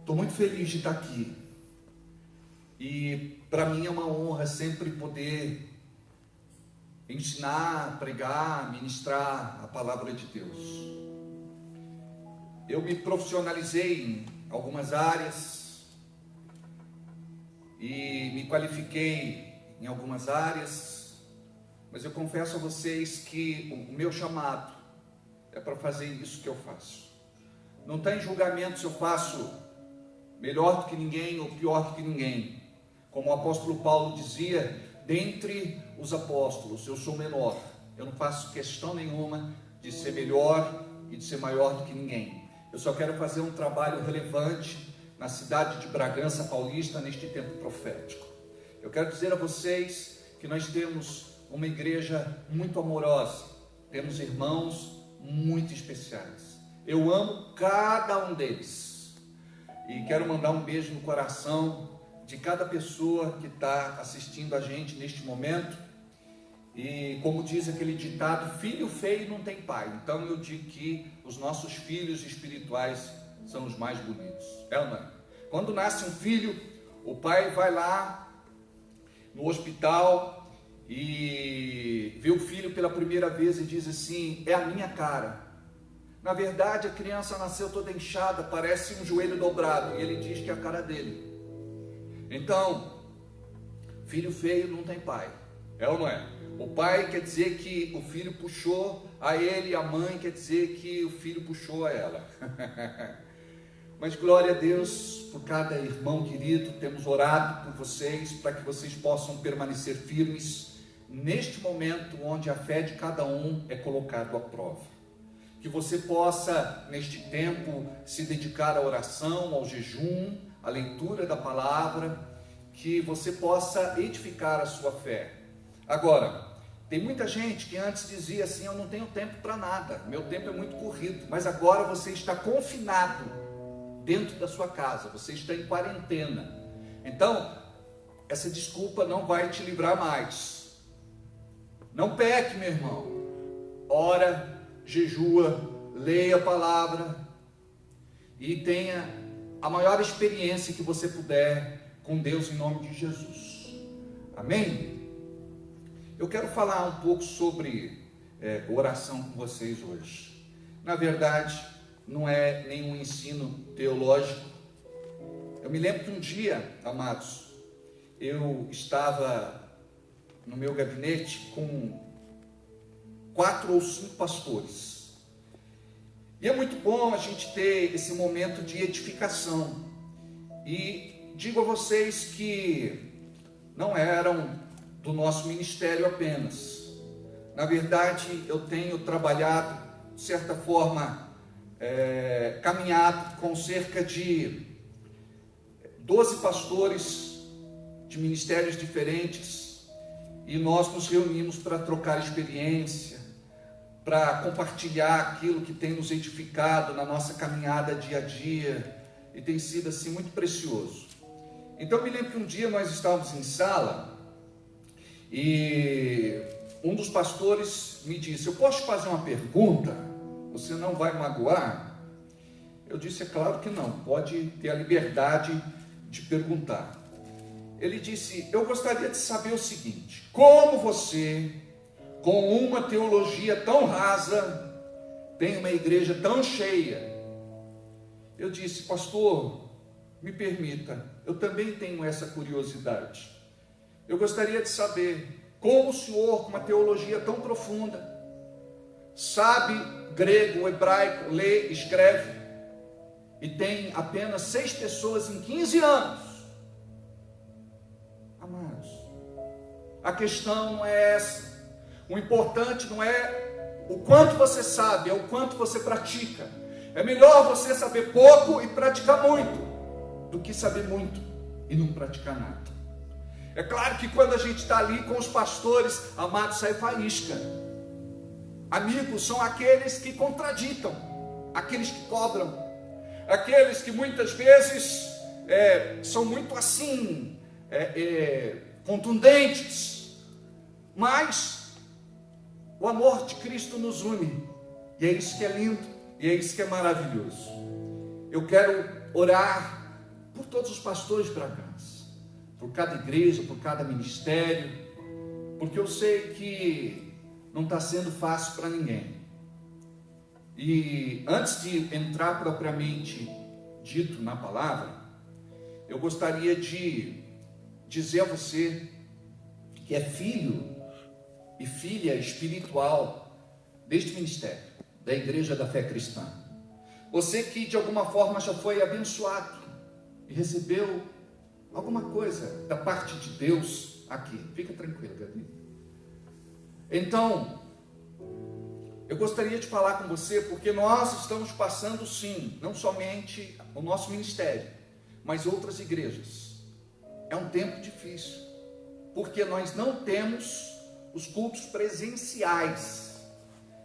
estou muito feliz de estar aqui. E para mim é uma honra sempre poder ensinar, pregar, ministrar a palavra de Deus. Eu me profissionalizei em algumas áreas e me qualifiquei em algumas áreas, mas eu confesso a vocês que o meu chamado é para fazer isso que eu faço. Não está em julgamento se eu faço melhor do que ninguém ou pior do que ninguém. Como o apóstolo Paulo dizia: dentre os apóstolos eu sou menor. Eu não faço questão nenhuma de ser melhor e de ser maior do que ninguém. Eu só quero fazer um trabalho relevante na cidade de Bragança Paulista neste tempo profético. Eu quero dizer a vocês que nós temos uma igreja muito amorosa, temos irmãos muito especiais. Eu amo cada um deles e quero mandar um beijo no coração de cada pessoa que está assistindo a gente neste momento. E como diz aquele ditado, filho feio não tem pai. Então eu digo que os nossos filhos espirituais são os mais bonitos. É ou não é? Quando nasce um filho, o pai vai lá no hospital e vê o filho pela primeira vez e diz assim: é a minha cara. Na verdade, a criança nasceu toda inchada, parece um joelho dobrado, e ele diz que é a cara dele. Então, filho feio não tem pai. É ou não é? O pai quer dizer que o filho puxou a ele, a mãe quer dizer que o filho puxou a ela. Mas glória a Deus por cada irmão querido, temos orado por vocês, para que vocês possam permanecer firmes neste momento onde a fé de cada um é colocado à prova. Que você possa, neste tempo, se dedicar à oração, ao jejum, à leitura da palavra, que você possa edificar a sua fé. Agora, tem muita gente que antes dizia assim: eu não tenho tempo para nada, meu tempo é muito corrido. Mas agora você está confinado dentro da sua casa, você está em quarentena. Então, essa desculpa não vai te livrar mais. Não peque, meu irmão. Ora, jejua, leia a palavra e tenha a maior experiência que você puder com Deus em nome de Jesus. Amém? Eu quero falar um pouco sobre oração com vocês hoje. Na verdade, não é nenhum ensino teológico. Eu me lembro que um dia, amados, eu estava no meu gabinete com 4 ou 5 pastores. E é muito bom a gente ter esse momento de edificação. E digo a vocês que não eram do nosso ministério apenas. Na verdade, eu tenho trabalhado, de certa forma, caminhado com cerca de 12 pastores de ministérios diferentes, e nós nos reunimos para trocar experiência, para compartilhar aquilo que tem nos edificado na nossa caminhada dia a dia, e tem sido assim muito precioso. Então eu me lembro que um dia nós estávamos em sala, e um dos pastores me disse: eu posso fazer uma pergunta? Você não vai magoar? Eu disse: é claro que não, pode ter a liberdade de perguntar. Ele disse: eu gostaria de saber o seguinte: como você, com uma teologia tão rasa, tem uma igreja tão cheia? Eu disse: pastor, me permita, eu também tenho essa curiosidade. Eu gostaria de saber como o senhor, com uma teologia tão profunda, sabe grego, hebraico, lê, escreve, e tem apenas 6 pessoas em 15 anos. Amados, a questão não é essa. O importante não é o quanto você sabe, é o quanto você pratica. É melhor você saber pouco e praticar muito, do que saber muito e não praticar nada. É claro que quando a gente está ali com os pastores, amados, sai faísca. Amigos são aqueles que contraditam, aqueles que cobram, aqueles que muitas vezes são muito assim, contundentes, mas o amor de Cristo nos une, e é isso que é lindo, e é isso que é maravilhoso. Eu quero orar por todos os pastores de Bragança, por cada igreja, por cada ministério, porque eu sei que não está sendo fácil para ninguém. E antes de entrar propriamente dito na palavra, eu gostaria de dizer a você que é filho e filha espiritual deste ministério, da Igreja da Fé Cristã. Você que de alguma forma já foi abençoado e recebeu alguma coisa da parte de Deus aqui. Fica tranquilo, Gabi. Então, eu gostaria de falar com você, porque nós estamos passando sim, não somente o nosso ministério, mas outras igrejas. É um tempo difícil. porque nós não temos os cultos presenciais.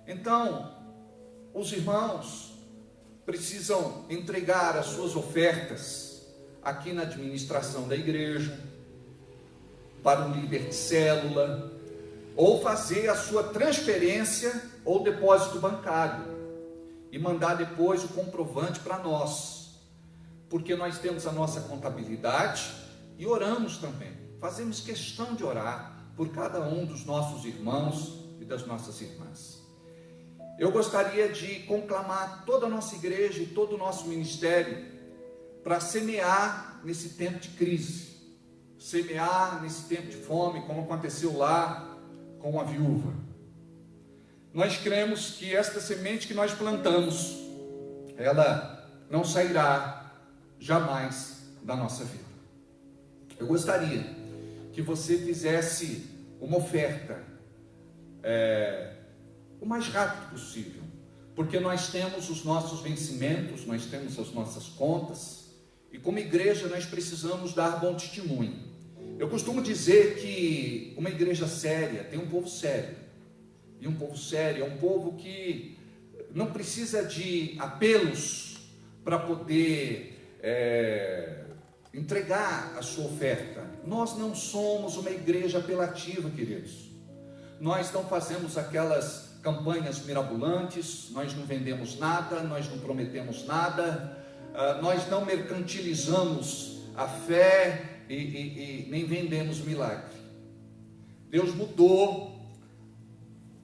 Então, os irmãos precisam entregar as suas ofertas aqui na administração da igreja, para um líder de célula, ou fazer a sua transferência ou depósito bancário e mandar depois o comprovante para nós, porque nós temos a nossa contabilidade e oramos também, fazemos questão de orar por cada um dos nossos irmãos e das nossas irmãs. Eu gostaria de conclamar toda a nossa igreja e todo o nosso ministério para semear nesse tempo de crise, semear nesse tempo de fome, como aconteceu lá com a viúva. Nós cremos que esta semente que nós plantamos, ela não sairá jamais da nossa vida. Eu gostaria que você fizesse uma oferta o mais rápido possível, porque nós temos os nossos vencimentos, nós temos as nossas contas, e como igreja nós precisamos dar bom testemunho. Eu costumo dizer que uma igreja séria tem um povo sério, e um povo sério é um povo que não precisa de apelos para poder entregar a sua oferta. Nós não somos uma igreja apelativa, queridos. Nós não fazemos aquelas campanhas mirabolantes, nós não vendemos nada, nós não prometemos nada, nós não mercantilizamos a fé e nem vendemos milagre. Deus mudou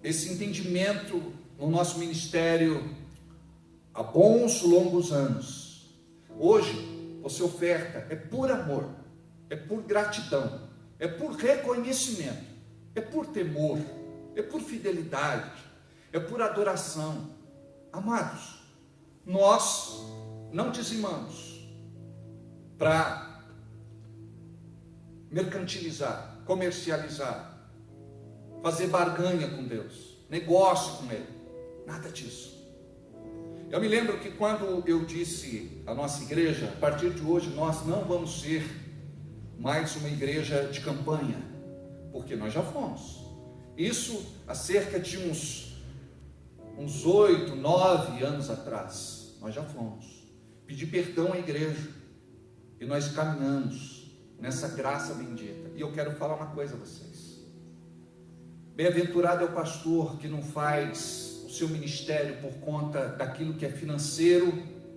esse entendimento no nosso ministério há bons longos anos. Hoje você oferta é por amor, é por gratidão, é por reconhecimento, é por temor, é por fidelidade, é por adoração. Amados, nós não dizimamos para mercantilizar, comercializar, fazer barganha com Deus, negócio com Ele, nada disso. Eu me lembro que quando eu disse à nossa igreja, a partir de hoje nós não vamos ser mais uma igreja de campanha, porque nós já fomos. Isso há cerca de uns 8, 9 anos atrás, nós já fomos. Pedi perdão à igreja e nós caminhamos nessa graça bendita. E eu quero falar uma coisa a vocês: bem-aventurado é o pastor que não faz o seu ministério por conta daquilo que é financeiro,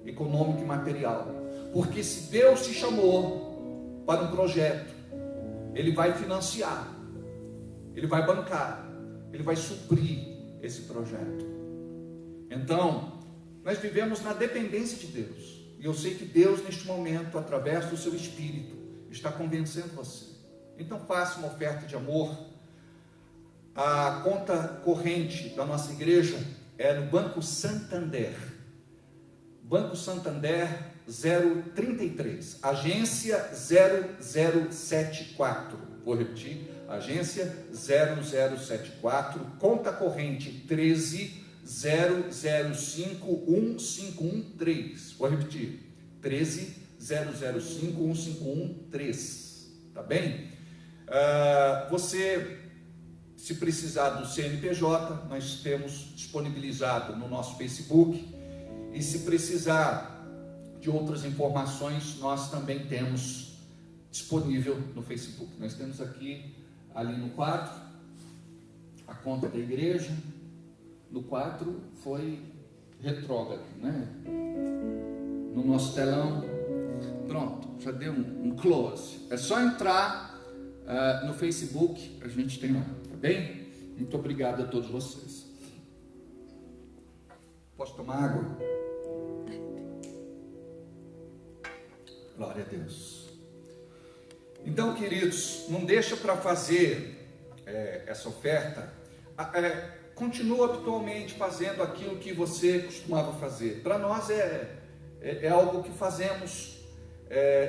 econômico e material, porque se Deus te chamou para um projeto, Ele vai financiar, Ele vai bancar, Ele vai suprir esse projeto. Então, nós vivemos na dependência de Deus, e eu sei que Deus neste momento, através do seu Espírito, está convencendo você. Então faça uma oferta de amor. A conta corrente da nossa igreja é no Banco Santander, Banco Santander 033, agência 0074, vou repetir, agência 0074, conta corrente 1300515113, vou repetir, 1300515113, tá bem? Você, se precisar do CNPJ, nós temos disponibilizado no nosso Facebook, e se precisar de outras informações, nós também temos disponível no Facebook. Nós temos aqui, ali no quadro, a conta da igreja. No quadro foi retrógrado, né? No nosso telão, pronto, já deu um close. É só entrar no Facebook, a gente tem lá, tá bem? Muito obrigado a todos vocês. Posso tomar água? Glória a Deus. Então, queridos, não deixa para fazer essa oferta. Continua habitualmente fazendo aquilo que você costumava fazer. Para nós é algo que fazemos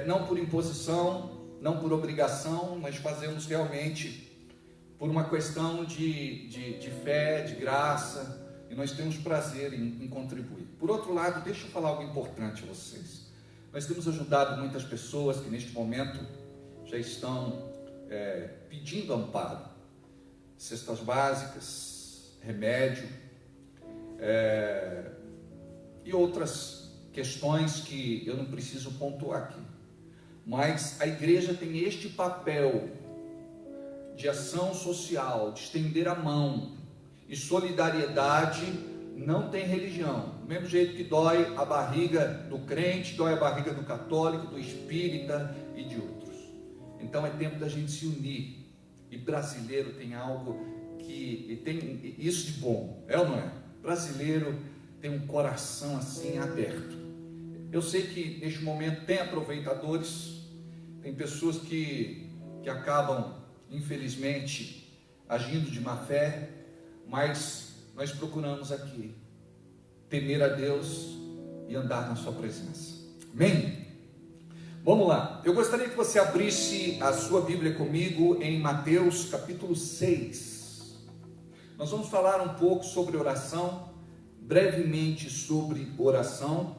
não por imposição, não por obrigação, mas fazemos realmente por uma questão de fé, de graça, e nós temos prazer em contribuir. Por outro lado, deixa eu falar algo importante a vocês. Nós temos ajudado muitas pessoas que neste momento já estão pedindo amparo, cestas básicas, remédio, e outras questões que eu não preciso pontuar aqui. Mas a igreja tem este papel de ação social, de estender a mão, e solidariedade não tem religião. Do mesmo jeito que dói a barriga do crente, dói a barriga do católico, do espírita e de outros. Então é tempo da gente se unir. E brasileiro tem algo que tem isso de bom, é ou não é? Brasileiro tem um coração assim aberto. Eu sei que neste momento tem aproveitadores, tem pessoas que acabam, infelizmente, agindo de má fé, mas nós procuramos aqui temer a Deus e andar na sua presença. Amém? Vamos lá. Eu gostaria que você abrisse a sua Bíblia comigo em Mateus capítulo 6. Nós vamos falar um pouco sobre oração, brevemente sobre oração.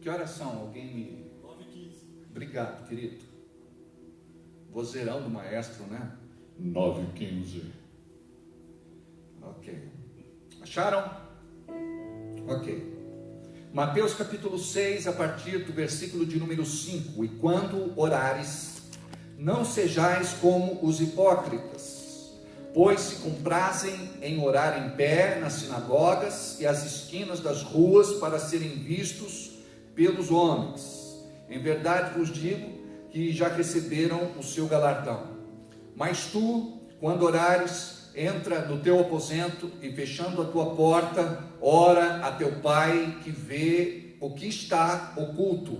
Que oração? Alguém me... 9h15. Obrigado, querido. Vozeirão do maestro, né? 9h15. Ok. Acharam? Ok. Mateus capítulo 6, a partir do versículo de número 5. E quando orares, não sejais como os hipócritas, pois se comprazem em orar em pé nas sinagogas e às esquinas das ruas para serem vistos pelos homens. Em verdade vos digo que já receberam o seu galardão. Mas tu, quando orares, entra no teu aposento e, fechando a tua porta, ora a teu pai que vê o que está oculto.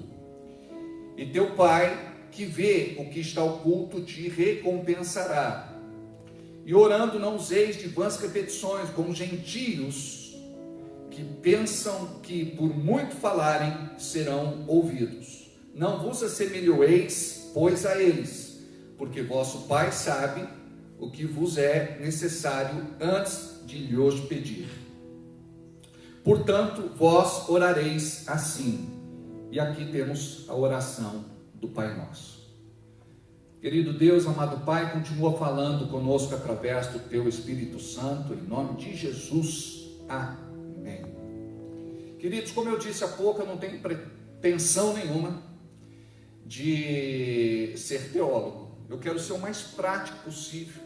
E teu pai que vê o que está oculto te recompensará. E orando não useis de vãs repetições, como gentios que pensam que por muito falarem serão ouvidos. Não vos assemelhoeis, pois, a eles, porque vosso Pai sabe o que vos é necessário antes de lhos pedir. Portanto, vós orareis assim. E aqui temos a oração do Pai Nosso. Querido Deus, amado Pai, continua falando conosco através do Teu Espírito Santo, em nome de Jesus. Amém. Queridos, como eu disse há pouco, eu não tenho pretensão nenhuma de ser teólogo. Eu quero ser o mais prático possível.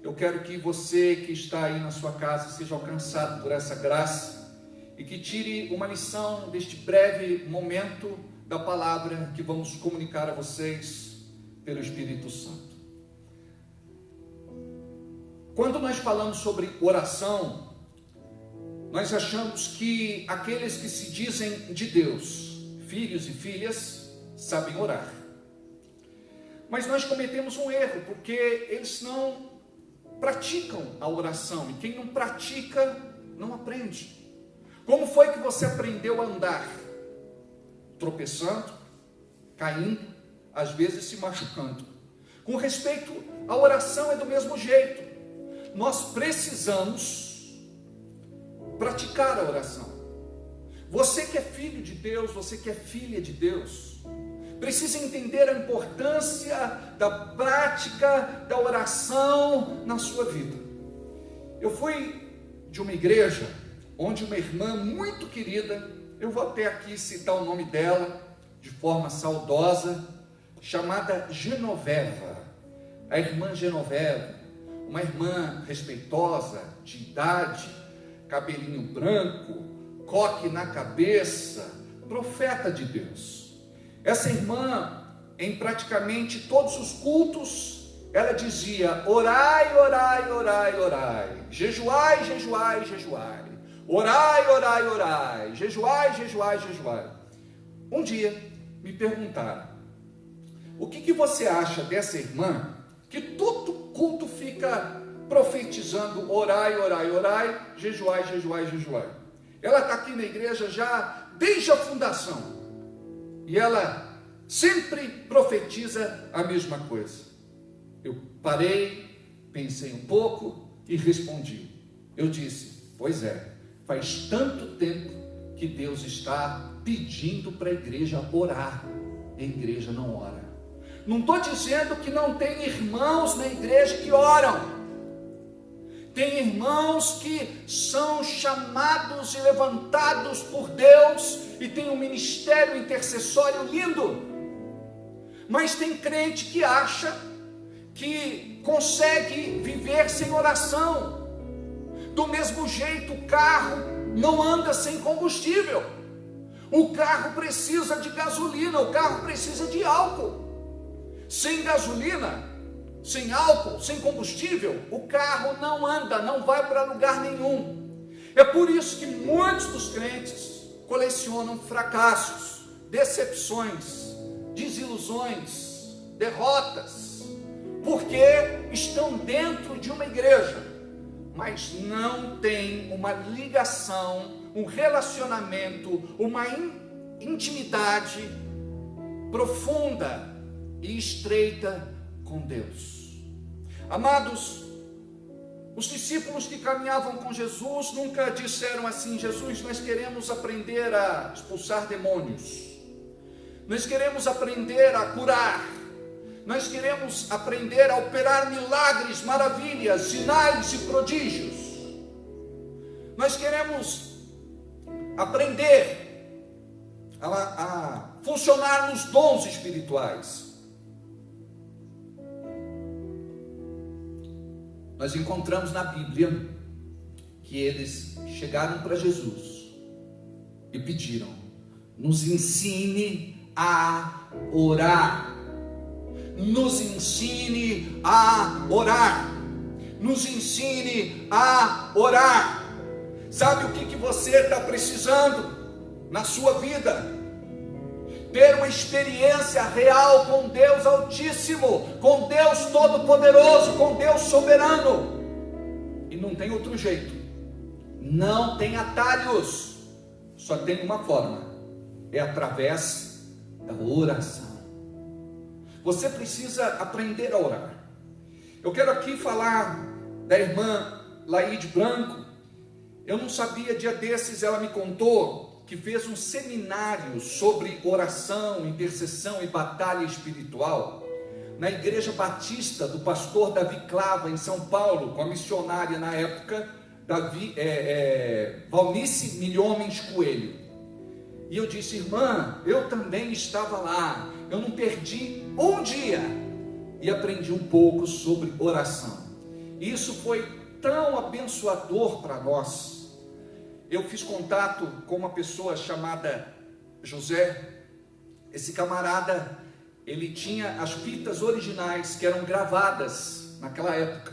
Eu quero que você que está aí na sua casa seja alcançado por essa graça e que tire uma lição deste breve momento da palavra que vamos comunicar a vocês pelo Espírito Santo. Quando nós falamos sobre oração, nós achamos que aqueles que se dizem de Deus, filhos e filhas, sabem orar. Mas nós cometemos um erro, porque eles não praticam a oração, e quem não pratica, não aprende. Como foi que você aprendeu a andar? Tropeçando, caindo, às vezes se machucando. Com respeito à oração é do mesmo jeito. Nós precisamos praticar a oração. Você que é filho de Deus, você que é filha de Deus, precisa entender a importância da prática da oração na sua vida. Eu fui de uma igreja onde uma irmã muito querida, eu vou até aqui citar o nome dela de forma saudosa, chamada Genoveva, a irmã Genoveva, uma irmã respeitosa, de idade, cabelinho branco, coque na cabeça, profeta de Deus. Essa irmã, em praticamente todos os cultos, ela dizia: orai, orai, orai, orai, jejuai, jejuai, jejuai, orai, orai, orai, jejuai, jejuai, jejuai. Um dia me perguntaram: o que você acha dessa irmã que todo culto fica profetizando orai, orai, orai, jejuai, jejuai, jejuai? Ela está aqui na igreja já desde a fundação. E ela sempre profetiza a mesma coisa. Eu parei, pensei um pouco e respondi. Eu disse: pois é, faz tanto tempo que Deus está pedindo para a igreja orar. E a igreja não ora. Não estou dizendo que não tem irmãos na igreja que oram. Tem irmãos que são chamados e levantados por Deus e tem um ministério intercessório lindo. Mas tem crente que acha que consegue viver sem oração. Do mesmo jeito, o carro não anda sem combustível. O carro precisa de gasolina, o carro precisa de álcool. Sem gasolina, sem álcool, sem combustível, o carro não anda, não vai para lugar nenhum. É por isso que muitos dos crentes colecionam fracassos, decepções, desilusões, derrotas, porque estão dentro de uma igreja, mas não tem uma ligação, um relacionamento, uma intimidade profunda e estreita com Deus. Amados, os discípulos que caminhavam com Jesus nunca disseram assim: Jesus, nós queremos aprender a expulsar demônios, nós queremos aprender a curar, nós queremos aprender a operar milagres, maravilhas, sinais e prodígios, nós queremos aprender a funcionar nos dons espirituais. Nós encontramos na Bíblia que eles chegaram para Jesus e pediram: nos ensine a orar, nos ensine a orar, nos ensine a orar. Sabe o que você está precisando na sua vida? Ter uma experiência real com Deus Altíssimo, com Deus Todo-Poderoso, com Deus Soberano. E não tem outro jeito, não tem atalhos, só tem uma forma: é através da oração. Você precisa aprender a orar. Eu quero aqui falar da irmã Laide Branco. Eu não sabia, dia desses ela me contou que fez um seminário sobre oração, intercessão e batalha espiritual na Igreja Batista do pastor Davi Clava, em São Paulo, com a missionária na época, Valnice Milhomens Coelho. E eu disse: irmã, eu também estava lá, eu não perdi um dia e aprendi um pouco sobre oração. Isso foi tão abençoador para nós. Eu fiz contato com uma pessoa chamada José. Esse camarada, ele tinha as fitas originais que eram gravadas naquela época,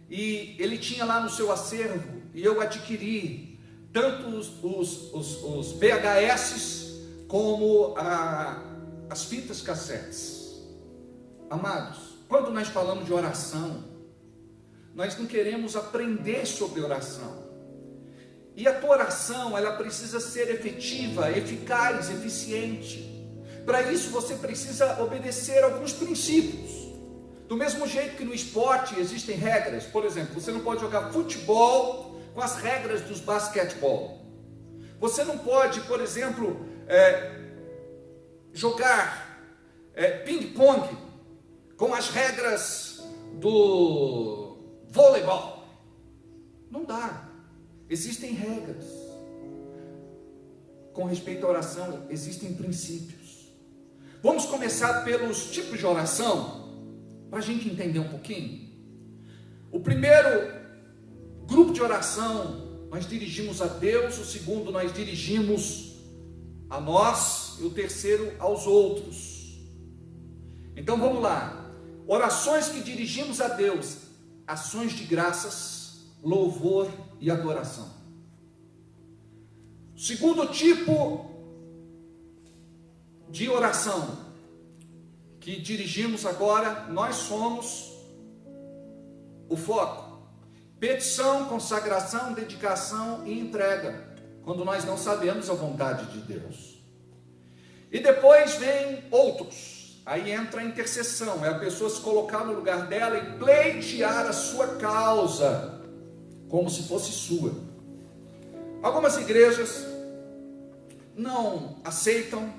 e ele tinha lá no seu acervo, e eu adquiri tanto os VHS como as fitas cassetes. Amados, quando nós falamos de oração, nós não queremos aprender sobre oração. E a tua oração, ela precisa ser efetiva, eficaz, eficiente. Para isso você precisa obedecer alguns princípios. Do mesmo jeito que no esporte existem regras. Por exemplo, você não pode jogar futebol com as regras dos basquetebol. Você não pode, por exemplo, jogar ping-pong com as regras do voleibol. Não dá. Existem regras. Com respeito à oração, existem princípios. Vamos começar pelos tipos de oração, para a gente entender um pouquinho. O primeiro grupo de oração, nós dirigimos a Deus. O segundo, nós dirigimos a nós. E o terceiro, aos outros. Então vamos lá. Orações que dirigimos a Deus: ações de graças, louvor e adoração. Segundo tipo de oração que dirigimos agora, nós somos o foco: petição, consagração, dedicação e entrega, quando nós não sabemos a vontade de Deus. E depois vem outros. Aí entra a intercessão, é a pessoa se colocar no lugar dela e pleitear a sua causa, como se fosse sua. Algumas igrejas não aceitam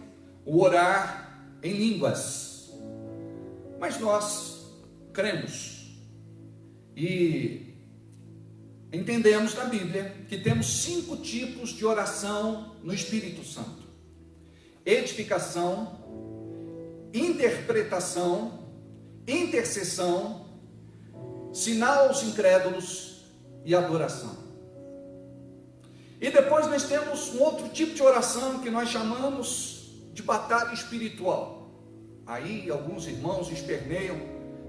o orar em línguas. Mas nós cremos e entendemos na Bíblia que temos 5 tipos de oração no Espírito Santo: edificação, interpretação, intercessão, sinal aos incrédulos e adoração. E depois nós temos um outro tipo de oração que nós chamamos de batalha espiritual. Aí alguns irmãos esperneiam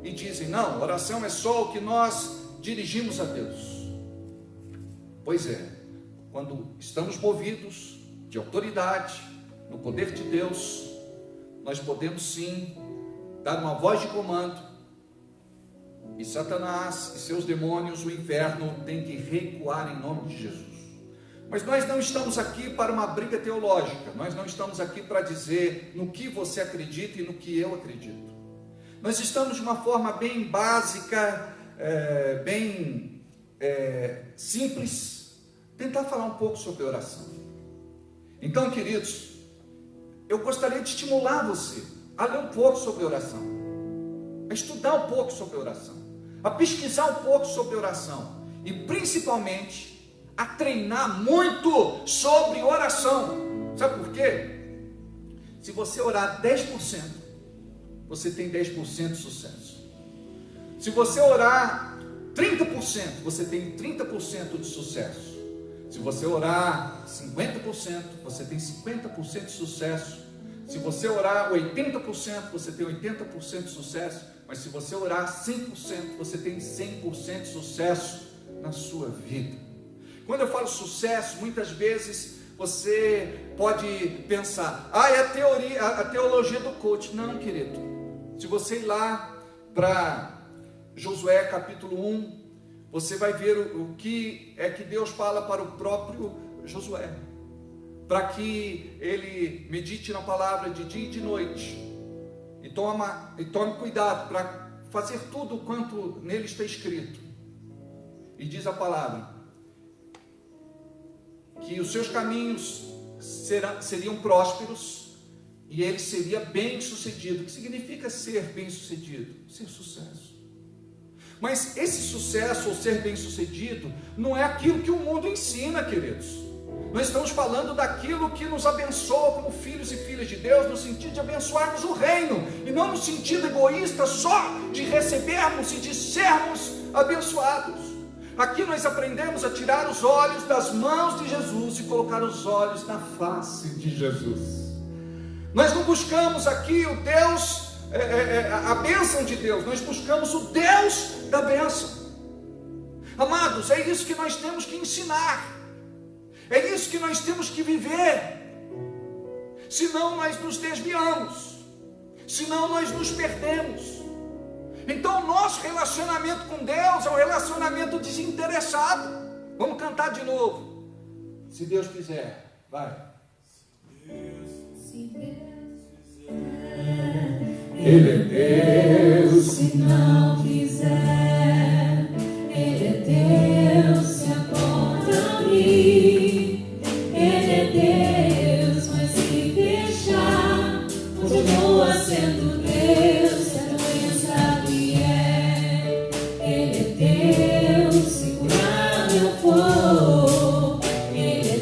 e dizem: não, oração é só o que nós dirigimos a Deus. Pois é, quando estamos movidos de autoridade, no poder de Deus, nós podemos sim dar uma voz de comando, e Satanás e seus demônios, o inferno, tem que recuar em nome de Jesus. Mas nós não estamos aqui para uma briga teológica, nós não estamos aqui para dizer no que você acredita e no que eu acredito. Nós estamos de uma forma bem básica, bem simples, tentar falar um pouco sobre oração. Então, queridos, eu gostaria de estimular você a ler um pouco sobre oração, a estudar um pouco sobre oração, a pesquisar um pouco sobre oração e principalmente a treinar muito sobre oração. Sabe por quê? Se você orar 10%, você tem 10% de sucesso. Se você orar 30%, você tem 30% de sucesso. Se você orar 50%, você tem 50% de sucesso. Se você orar 80%, você tem 80% de sucesso. Mas se você orar 100%, você tem 100% de sucesso na sua vida. Quando eu falo sucesso, muitas vezes você pode pensar: é a teologia do coach. Não, querido. Se você ir lá para Josué capítulo 1, você vai ver o que é que Deus fala para o próprio Josué, para que ele medite na palavra de dia e de noite, e tome cuidado para fazer tudo quanto nele está escrito. E diz a palavra que os seus caminhos seriam prósperos e ele seria bem sucedido. O que significa ser bem sucedido? Ser sucesso. Mas esse sucesso, ou ser bem sucedido, não é aquilo que o mundo ensina, queridos. Nós estamos falando daquilo que nos abençoa como filhos e filhas de Deus, no sentido de abençoarmos o reino, e não no sentido egoísta só de recebermos e de sermos abençoados. Aqui nós aprendemos a tirar os olhos das mãos de Jesus e colocar os olhos na face de Jesus. Nós não buscamos aqui o Deus, a bênção de Deus, nós buscamos o Deus da bênção. Amados, é isso que nós temos que ensinar, é isso que nós temos que viver. Senão nós nos desviamos, senão nós nos perdemos. Então o nosso relacionamento com Deus é um relacionamento desinteressado. Vamos cantar de novo. Se Deus quiser, vai. Se Deus Ele é Deus. Se não quiser, Ele é Deus. Se a porta abrir, Ele é Deus. Mas se fechar, continua sendo Deus. Se a doença vier, Ele é Deus. Se curar eu for, Ele é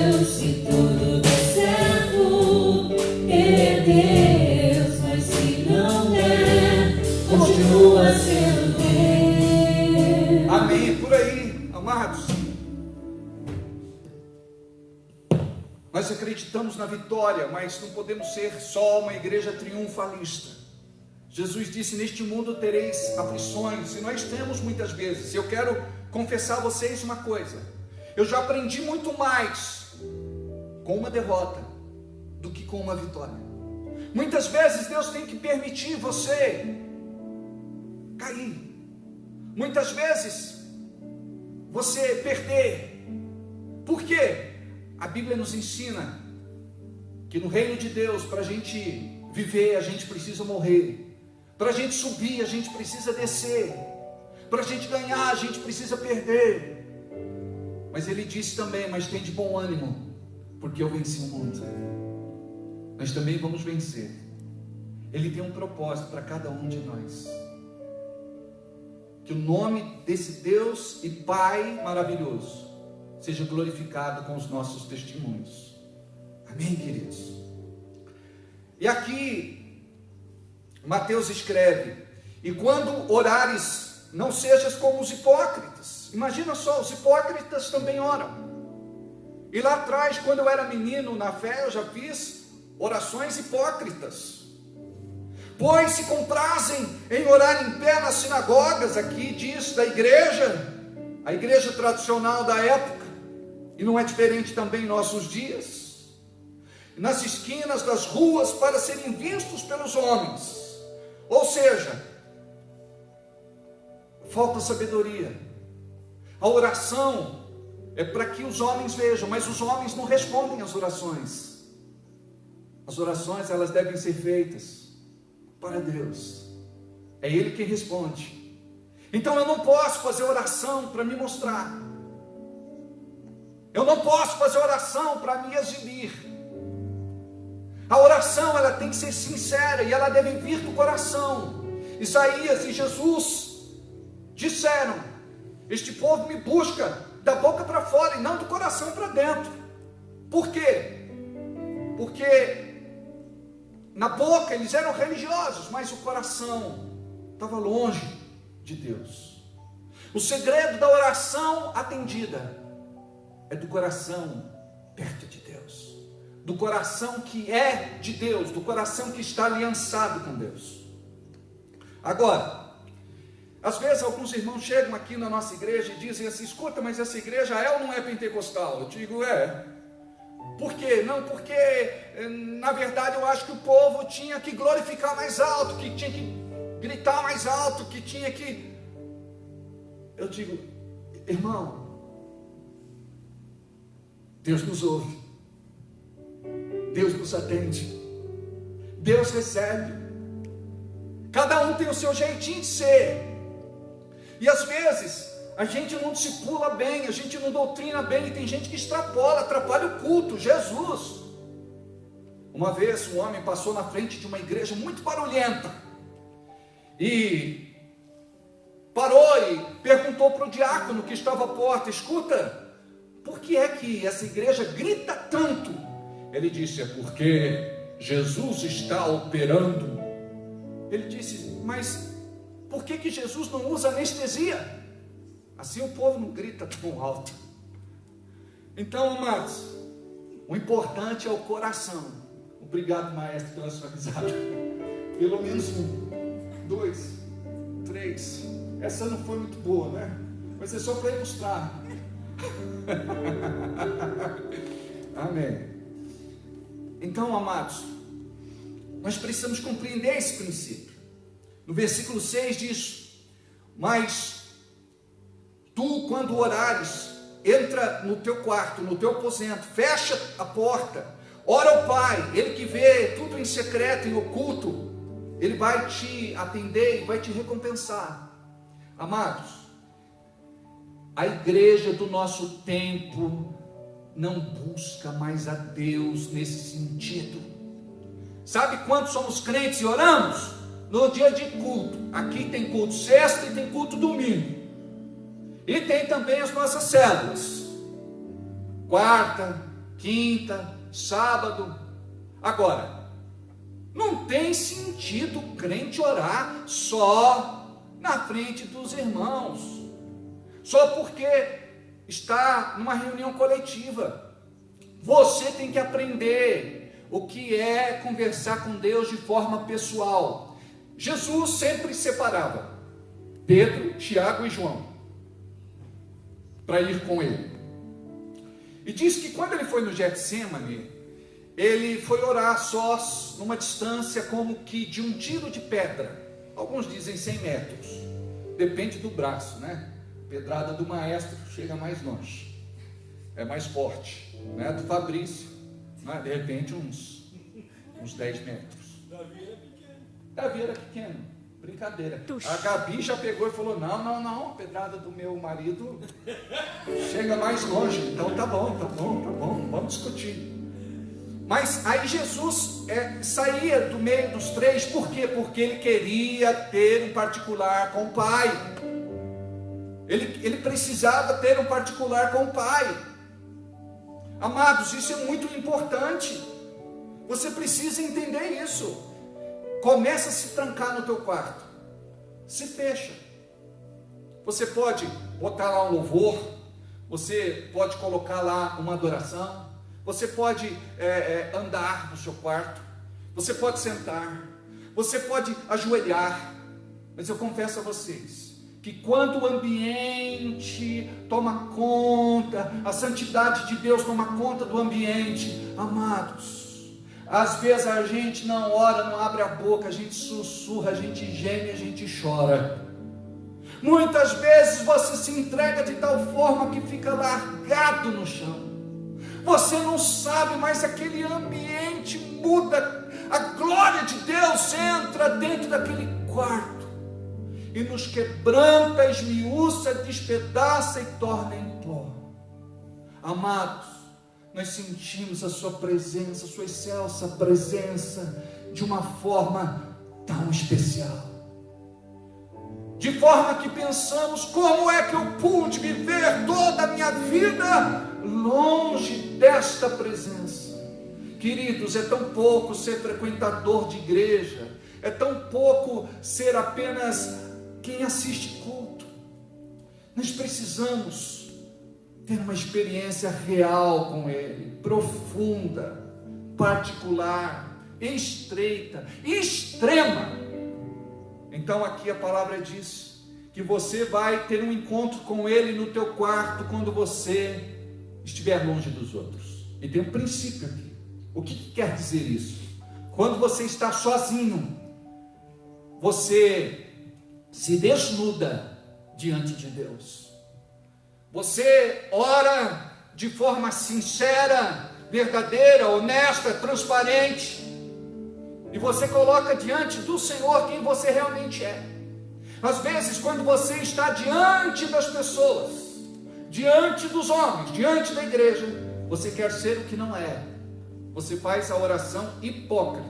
Deus. Se tudo der certo, Ele é Deus. Mas se não der, continua sendo Deus. Amém. Por aí, amados. Nós acreditamos na vitória, mas não podemos ser só uma igreja triunfalista. Jesus disse: neste mundo tereis aflições, e nós temos muitas vezes. Eu quero confessar a vocês uma coisa: eu já aprendi muito mais com uma derrota do que com uma vitória. Muitas vezes Deus tem que permitir você cair, muitas vezes você perder. Por quê? A Bíblia nos ensina que no reino de Deus, para a gente viver, a gente precisa morrer. Para a gente subir, a gente precisa descer. Para a gente ganhar, a gente precisa perder. Mas ele disse também: mas tem de bom ânimo, porque eu venci o mundo. Nós também vamos vencer. Ele tem um propósito para cada um de nós. Que o nome desse Deus e Pai maravilhoso seja glorificado com os nossos testemunhos. Amém, queridos? E aqui, Mateus escreve: e quando orares, não sejas como os hipócritas. Imagina só, os hipócritas também oram. E lá atrás, quando eu era menino na fé, eu já fiz orações hipócritas. Pois se comprazem em orar em pé nas sinagogas, aqui diz da igreja, a igreja tradicional da época, e não é diferente também em nossos dias, nas esquinas das ruas para serem vistos pelos homens. Ou seja, falta sabedoria. A oração é para que os homens vejam, mas os homens não respondem às orações. As orações, elas devem ser feitas para Deus. É Ele quem responde. Então eu não posso fazer oração para me mostrar. Eu não posso fazer oração para me exibir. A oração, ela tem que ser sincera e ela deve vir do coração. Isaías e Jesus disseram: este povo me busca da boca para fora e não do coração para dentro. Por quê? Porque na boca eles eram religiosos, mas o coração estava longe de Deus. O segredo da oração atendida é do coração perto de Deus, do coração que é de Deus, do coração que está aliançado com Deus. Agora, às vezes alguns irmãos chegam aqui na nossa igreja e dizem assim: escuta, mas essa igreja é ou não é pentecostal? Eu digo: é. Por quê? Não, porque na verdade eu acho que o povo tinha que glorificar mais alto, que tinha que gritar mais alto, que tinha que... Eu digo: irmão, Deus nos ouve, Deus nos atende, Deus recebe. Cada um tem o seu jeitinho de ser. E às vezes a gente não discipula bem, a gente não doutrina bem, e tem gente que extrapola, atrapalha o culto. Jesus, uma vez um homem passou na frente de uma igreja muito barulhenta, e parou e perguntou para o diácono que estava à porta: escuta, por que é que essa igreja grita tanto? Ele disse: é porque Jesus está operando. Ele disse: mas por que Jesus não usa anestesia? Assim o povo não grita tão alto. Então, amados, o importante é o coração. Obrigado, maestro, pela sua risada. Pelo menos 1, 2, 3. Essa não foi muito boa, né? Mas é só para ilustrar. Amém. Então, amados, nós precisamos compreender esse princípio. No versículo 6 diz: mas tu, quando orares, entra no teu quarto, no teu aposento, fecha a porta, ora ao Pai, Ele que vê tudo em secreto, em oculto, Ele vai te atender e vai te recompensar. Amados, a igreja do nosso tempo não busca mais a Deus nesse sentido. Sabe quantos somos crentes e oramos? No dia de culto. Aqui tem culto sexta e tem culto domingo. E tem também as nossas células, quarta, quinta, sábado. Agora, não tem sentido o crente orar só na frente dos irmãos, só porque está numa reunião coletiva. Você tem que aprender o que é conversar com Deus de forma pessoal. Jesus sempre separava Pedro, Tiago e João para ir com ele. E diz que quando ele foi no Getsemane, ele foi orar sós, numa distância como que de um tiro de pedra. Alguns dizem 100 metros. Depende do braço, né? Pedrada do maestro chega mais longe. É mais forte, né? Do Fabrício, né? De repente uns 10 metros. Davi era pequeno. Brincadeira. A Gabi já pegou e falou: não, a pedrada do meu marido chega mais longe. Então tá bom, vamos discutir. Mas aí Jesus saía do meio dos três, por quê? Porque ele queria ter um particular com o Pai. Ele precisava ter um particular com o Pai. Amados, isso é muito importante. Você precisa entender isso. Começa a se trancar no teu quarto. Se fecha. Você pode botar lá um louvor. Você pode colocar lá uma adoração. Você pode andar no seu quarto. Você pode sentar. Você pode ajoelhar. Mas eu confesso a vocês que quando o ambiente toma conta, a santidade de Deus toma conta do ambiente, amados, às vezes a gente não ora, não abre a boca, a gente sussurra, a gente geme, a gente chora. Muitas vezes você se entrega de tal forma que fica largado no chão. Você não sabe, mas aquele ambiente muda. A glória de Deus entra dentro daquele quarto e nos quebranta, esmiuça, despedaça e torna em pó. Amados, nós sentimos a sua presença, a sua excelsa presença, de uma forma tão especial. De forma que pensamos, como é que eu pude viver toda a minha vida longe desta presença? Queridos, é tão pouco ser frequentador de igreja, é tão pouco ser apenas quem assiste culto. Nós precisamos ter uma experiência real com Ele, profunda, particular, estreita, extrema. Então aqui a palavra diz que você vai ter um encontro com Ele no teu quarto quando você estiver longe dos outros. E tem um princípio aqui. O que quer dizer isso? Quando você está sozinho, você se desnuda diante de Deus. Você ora de forma sincera, verdadeira, honesta, transparente. E você coloca diante do Senhor quem você realmente é. Às vezes, quando você está diante das pessoas, diante dos homens, diante da igreja, você quer ser o que não é. Você faz a oração hipócrita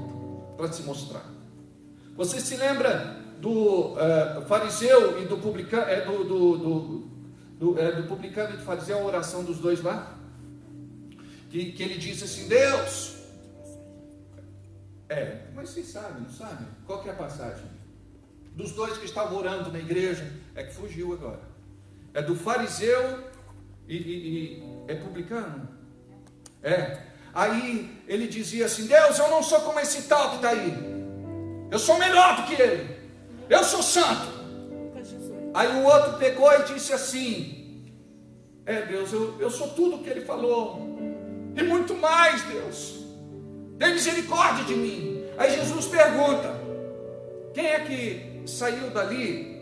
para se mostrar. Você se lembra do fariseu e do publicano, do publicano e do fariseu, a oração dos dois lá? Que ele disse assim: Deus... mas vocês sabem, não sabem? Qual que é a passagem? Dos dois que estavam orando na igreja, que fugiu agora. É do fariseu e é publicano? Aí ele dizia assim: Deus, eu não sou como esse tal que está aí. Eu sou melhor do que ele. Eu sou santo. Aí o outro pegou e disse assim: Deus, eu sou tudo o que ele falou. E muito mais, Deus. Tem misericórdia de mim. Aí Jesus pergunta: quem é que saiu dali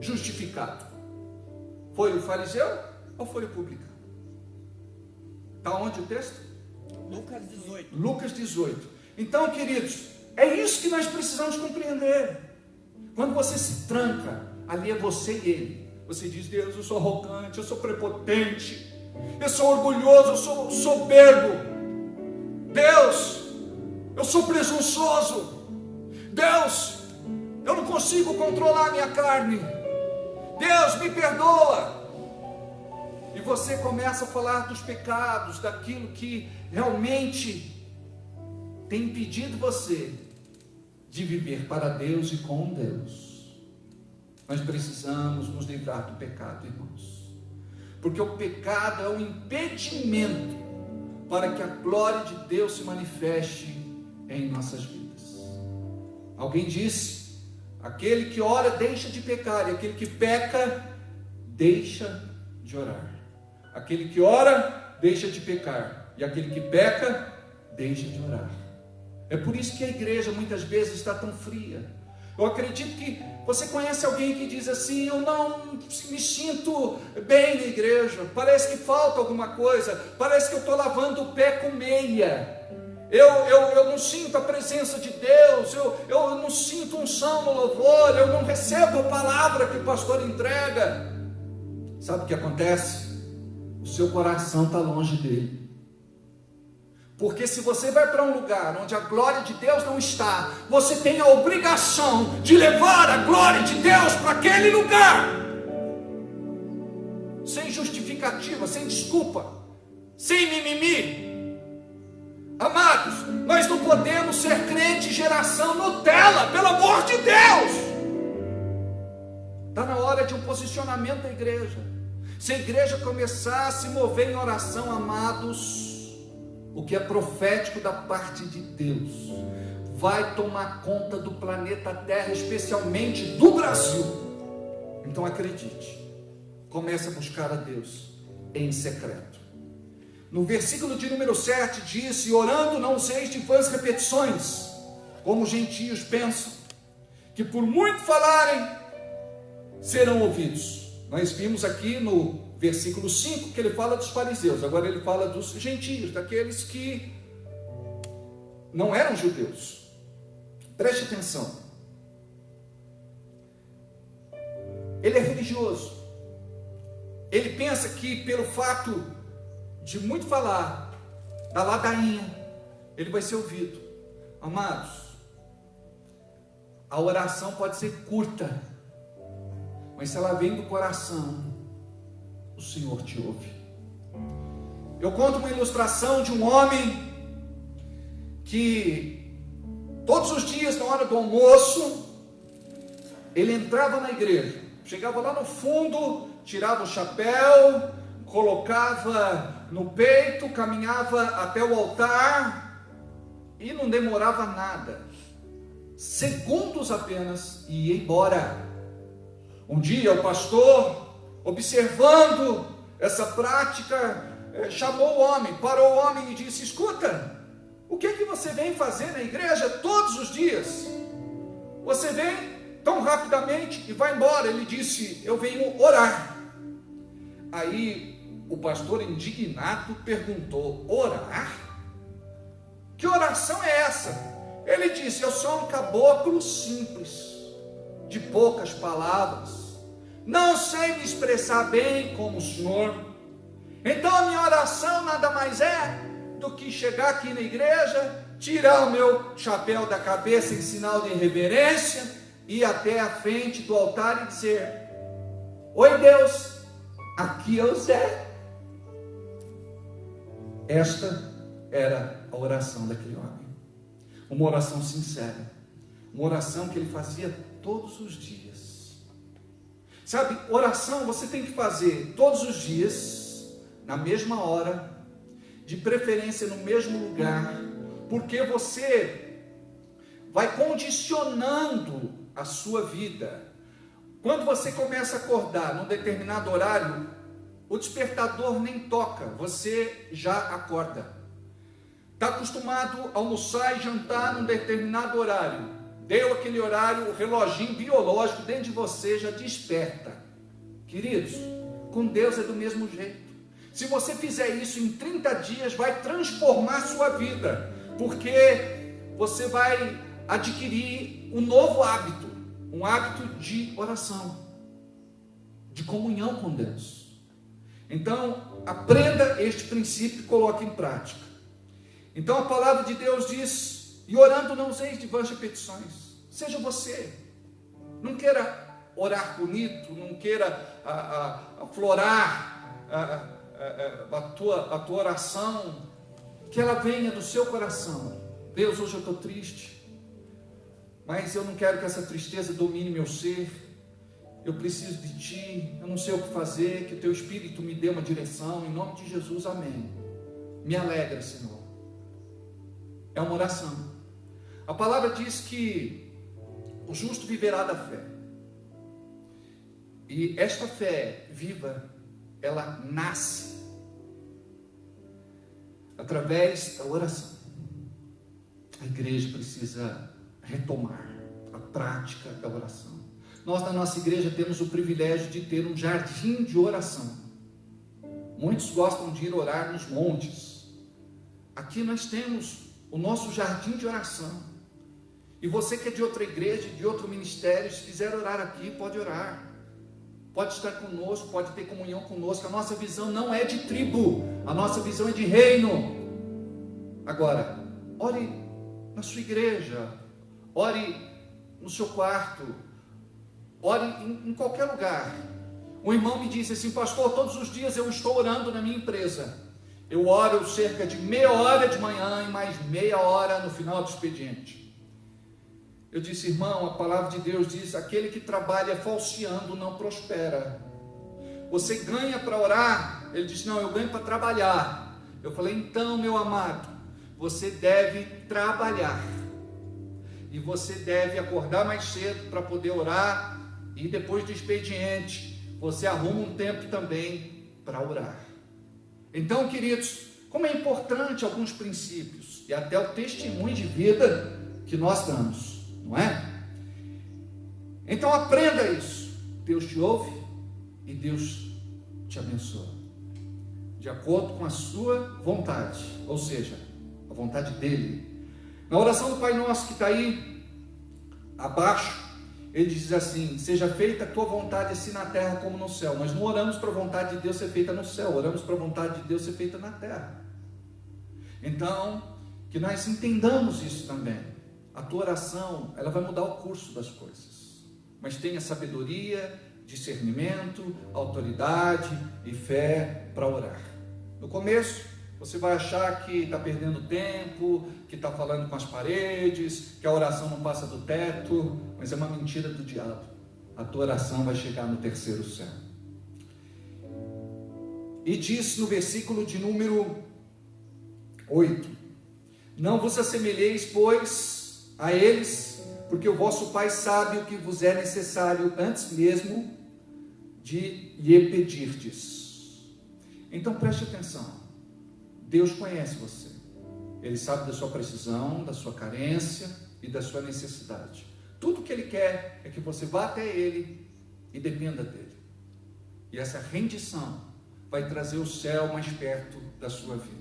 justificado? Foi o fariseu ou foi o publicano? Está onde o texto? Lucas 18. Lucas 18. Então, queridos, é isso que nós precisamos compreender. Quando você se tranca, ali é você e ele. Você diz: Deus, eu sou arrogante, eu sou prepotente, eu sou orgulhoso, eu sou soberbo. Deus, eu sou presunçoso. Deus, eu não consigo controlar a minha carne. Deus, me perdoa. E você começa a falar dos pecados, daquilo que realmente tem impedido você de viver para Deus e com Deus. Nós precisamos nos livrar do pecado, irmãos, porque o pecado é um impedimento para que a glória de Deus se manifeste em nossas vidas. Alguém disse: aquele que ora deixa de pecar, e aquele que peca deixa de orar. Aquele que ora deixa de pecar, e aquele que peca deixa de orar. É por isso que a igreja muitas vezes está tão fria. Eu acredito que você conhece alguém que diz assim: eu não me sinto bem na igreja, parece que falta alguma coisa, parece que eu estou lavando o pé com meia, eu não sinto a presença de Deus, eu não sinto unção no louvor, eu não recebo a palavra que o pastor entrega. Sabe o que acontece? O seu coração está longe dele. Porque se você vai para um lugar onde a glória de Deus não está, você tem a obrigação de levar a glória de Deus para aquele lugar, sem justificativa, sem desculpa, sem mimimi. Amados, nós não podemos ser crente geração Nutella, pelo amor de Deus. Está na hora de um posicionamento da igreja. Se a igreja começar a se mover em oração, amados, o que é profético da parte de Deus vai tomar conta do planeta Terra, especialmente do Brasil. Então acredite, comece a buscar a Deus em secreto. No versículo de número 7 diz: e orando não useis de vãs repetições, como os gentios pensam, que por muito falarem serão ouvidos. Nós vimos aqui no versículo 5 que ele fala dos fariseus, agora ele fala dos gentios, daqueles que não eram judeus. Preste atenção, ele é religioso, ele pensa que pelo fato de muito falar, da ladainha, ele vai ser ouvido. Amados, a oração pode ser curta, mas se ela vem do coração, o Senhor te ouve. Eu conto uma ilustração de um homem que todos os dias, na hora do almoço, ele entrava na igreja, chegava lá no fundo, tirava o chapéu, colocava no peito, caminhava até o altar e não demorava nada, segundos apenas, e ia embora. Um dia o pastor, observando essa prática, chamou o homem, parou o homem e disse: escuta, o que é que você vem fazer na igreja todos os dias? Você vem tão rapidamente e vai embora. Ele disse: eu venho orar. Aí o pastor, indignado, perguntou: orar? Que oração é essa? Ele disse: eu sou um caboclo simples, de poucas palavras, não sei me expressar bem como o senhor, então a minha oração nada mais é do que chegar aqui na igreja, tirar o meu chapéu da cabeça em sinal de reverência, ir até a frente do altar e dizer: oi Deus, aqui é o Zé. Esta era a oração daquele homem, uma oração sincera, uma oração que ele fazia todos os dias. Sabe, oração você tem que fazer todos os dias, na mesma hora, de preferência no mesmo lugar, porque você vai condicionando a sua vida. Quando você começa a acordar num determinado horário, o despertador nem toca, você já acorda. Está acostumado a almoçar e jantar num determinado horário, deu aquele horário, o reloginho biológico dentro de você já desperta. Queridos, com Deus é do mesmo jeito. Se você fizer isso em 30 dias, vai transformar a sua vida, porque você vai adquirir um novo hábito, um hábito de oração, de comunhão com Deus. Então, aprenda este princípio e coloque em prática. Então a palavra de Deus diz: e orando não useis de vãs repetições. Seja você, não queira orar bonito, não queira aflorar a tua oração, que ela venha do seu coração. Deus, hoje eu estou triste, mas eu não quero que essa tristeza domine meu ser, eu preciso de Ti, eu não sei o que fazer, que o Teu Espírito me dê uma direção, em nome de Jesus, amém. Me alegra, Senhor. É uma oração. A palavra diz que o justo viverá da fé, e esta fé viva, ela nasce através da oração. A igreja precisa retomar a prática da oração. Nós na nossa igreja temos o privilégio de ter um jardim de oração. Muitos gostam de ir orar nos montes. Aqui nós temos o nosso jardim de oração. E você que é de outra igreja, de outro ministério, se quiser orar aqui, pode orar. Pode estar conosco, pode ter comunhão conosco. A nossa visão não é de tribo, a nossa visão é de reino. Agora, ore na sua igreja, ore no seu quarto, ore em qualquer lugar. Um irmão me disse assim: pastor, todos os dias eu estou orando na minha empresa. Eu oro cerca de meia hora de manhã e mais meia hora no final do expediente. Eu disse: irmão, a palavra de Deus diz: aquele que trabalha falseando não prospera. Você ganha para orar? Ele disse: não, eu ganho para trabalhar. Eu falei: então, meu amado, você deve trabalhar. E você deve acordar mais cedo para poder orar. E depois do expediente, você arruma um tempo também para orar. Então, queridos, como é importante alguns princípios e até o testemunho de vida que nós damos, não é? Então aprenda isso. Deus te ouve e Deus te abençoa, de acordo com a sua vontade, ou seja, a vontade dele. Na oração do Pai Nosso que está aí abaixo, ele diz assim: seja feita a tua vontade assim na terra como no céu. Nós não oramos para a vontade de Deus ser feita no céu, oramos para a vontade de Deus ser feita na terra. Então, que nós entendamos isso também. A tua oração, ela vai mudar o curso das coisas, mas tenha sabedoria, discernimento, autoridade e fé para orar. No começo, você vai achar que está perdendo tempo, que está falando com as paredes, que a oração não passa do teto, mas é uma mentira do diabo. A tua oração vai chegar no terceiro céu. E diz no versículo de número 8: não vos assemelheis, pois, a eles, porque o vosso Pai sabe o que vos é necessário antes mesmo de lhe pedirdes. Então preste atenção. Deus conhece você. Ele sabe da sua precisão, da sua carência e da sua necessidade. Tudo que Ele quer é que você vá até Ele e dependa dEle. E essa rendição vai trazer o céu mais perto da sua vida.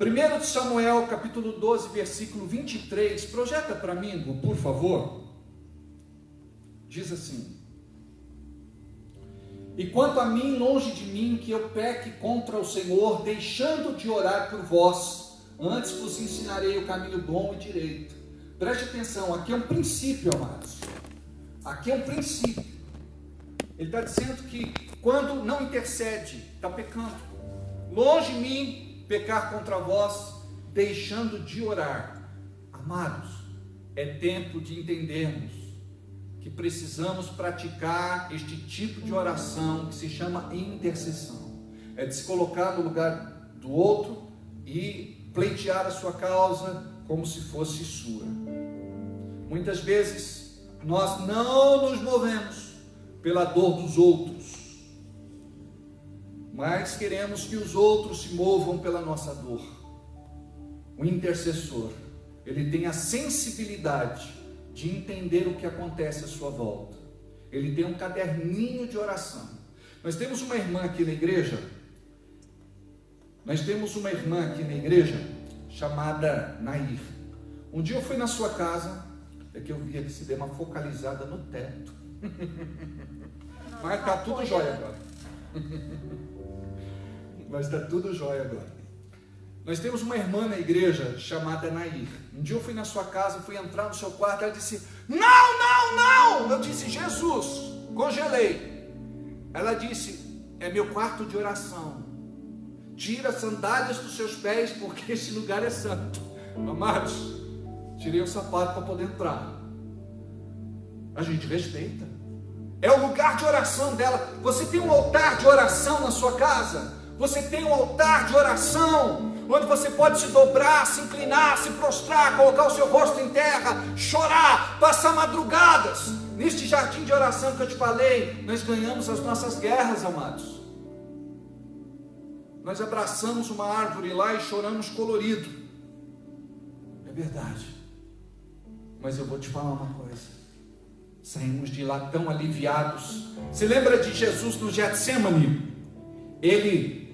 1 de Samuel, capítulo 12, versículo 23. Projeta para mim, por favor. Diz assim: e quanto a mim, longe de mim que eu peque contra o Senhor, deixando de orar por vós, antes vos ensinarei o caminho bom e direito. Preste atenção, aqui é um princípio, amados. Aqui é um princípio. Ele está dizendo que quando não intercede, está pecando. Longe de mim pecar contra vós, deixando de orar. Amados, é tempo de entendermos que precisamos praticar este tipo de oração que se chama intercessão. É de se colocar no lugar do outro e pleitear a sua causa como se fosse sua. Muitas vezes nós não nos movemos pela dor dos outros, mas queremos que os outros se movam pela nossa dor. O intercessor, ele tem a sensibilidade de entender o que acontece à sua volta. Ele tem um caderninho de oração. Nós temos uma irmã aqui na igreja, chamada Nair. Um dia eu fui na sua casa, é que eu via que se deu uma focalizada no teto. Mas está tudo jóia agora. Nós temos uma irmã na igreja chamada Nair. Um dia eu fui na sua casa, fui entrar no seu quarto, ela disse: não! Eu disse: Jesus, congelei. Ela disse: é meu quarto de oração. Tira as sandálias dos seus pés, porque esse lugar é santo. Amados, tirei o sapato para poder entrar. A gente respeita. É o lugar de oração dela. Você tem um altar de oração na sua casa? Você tem um altar de oração onde você pode se dobrar, se inclinar, se prostrar, colocar o seu rosto em terra, chorar, passar madrugadas. Neste jardim de oração que eu te falei, nós ganhamos as nossas guerras, amados. Nós abraçamos uma árvore lá e choramos colorido. É verdade. Mas eu vou te falar uma coisa. Saímos de lá tão aliviados. Você lembra de Jesus no Getsemane? Ele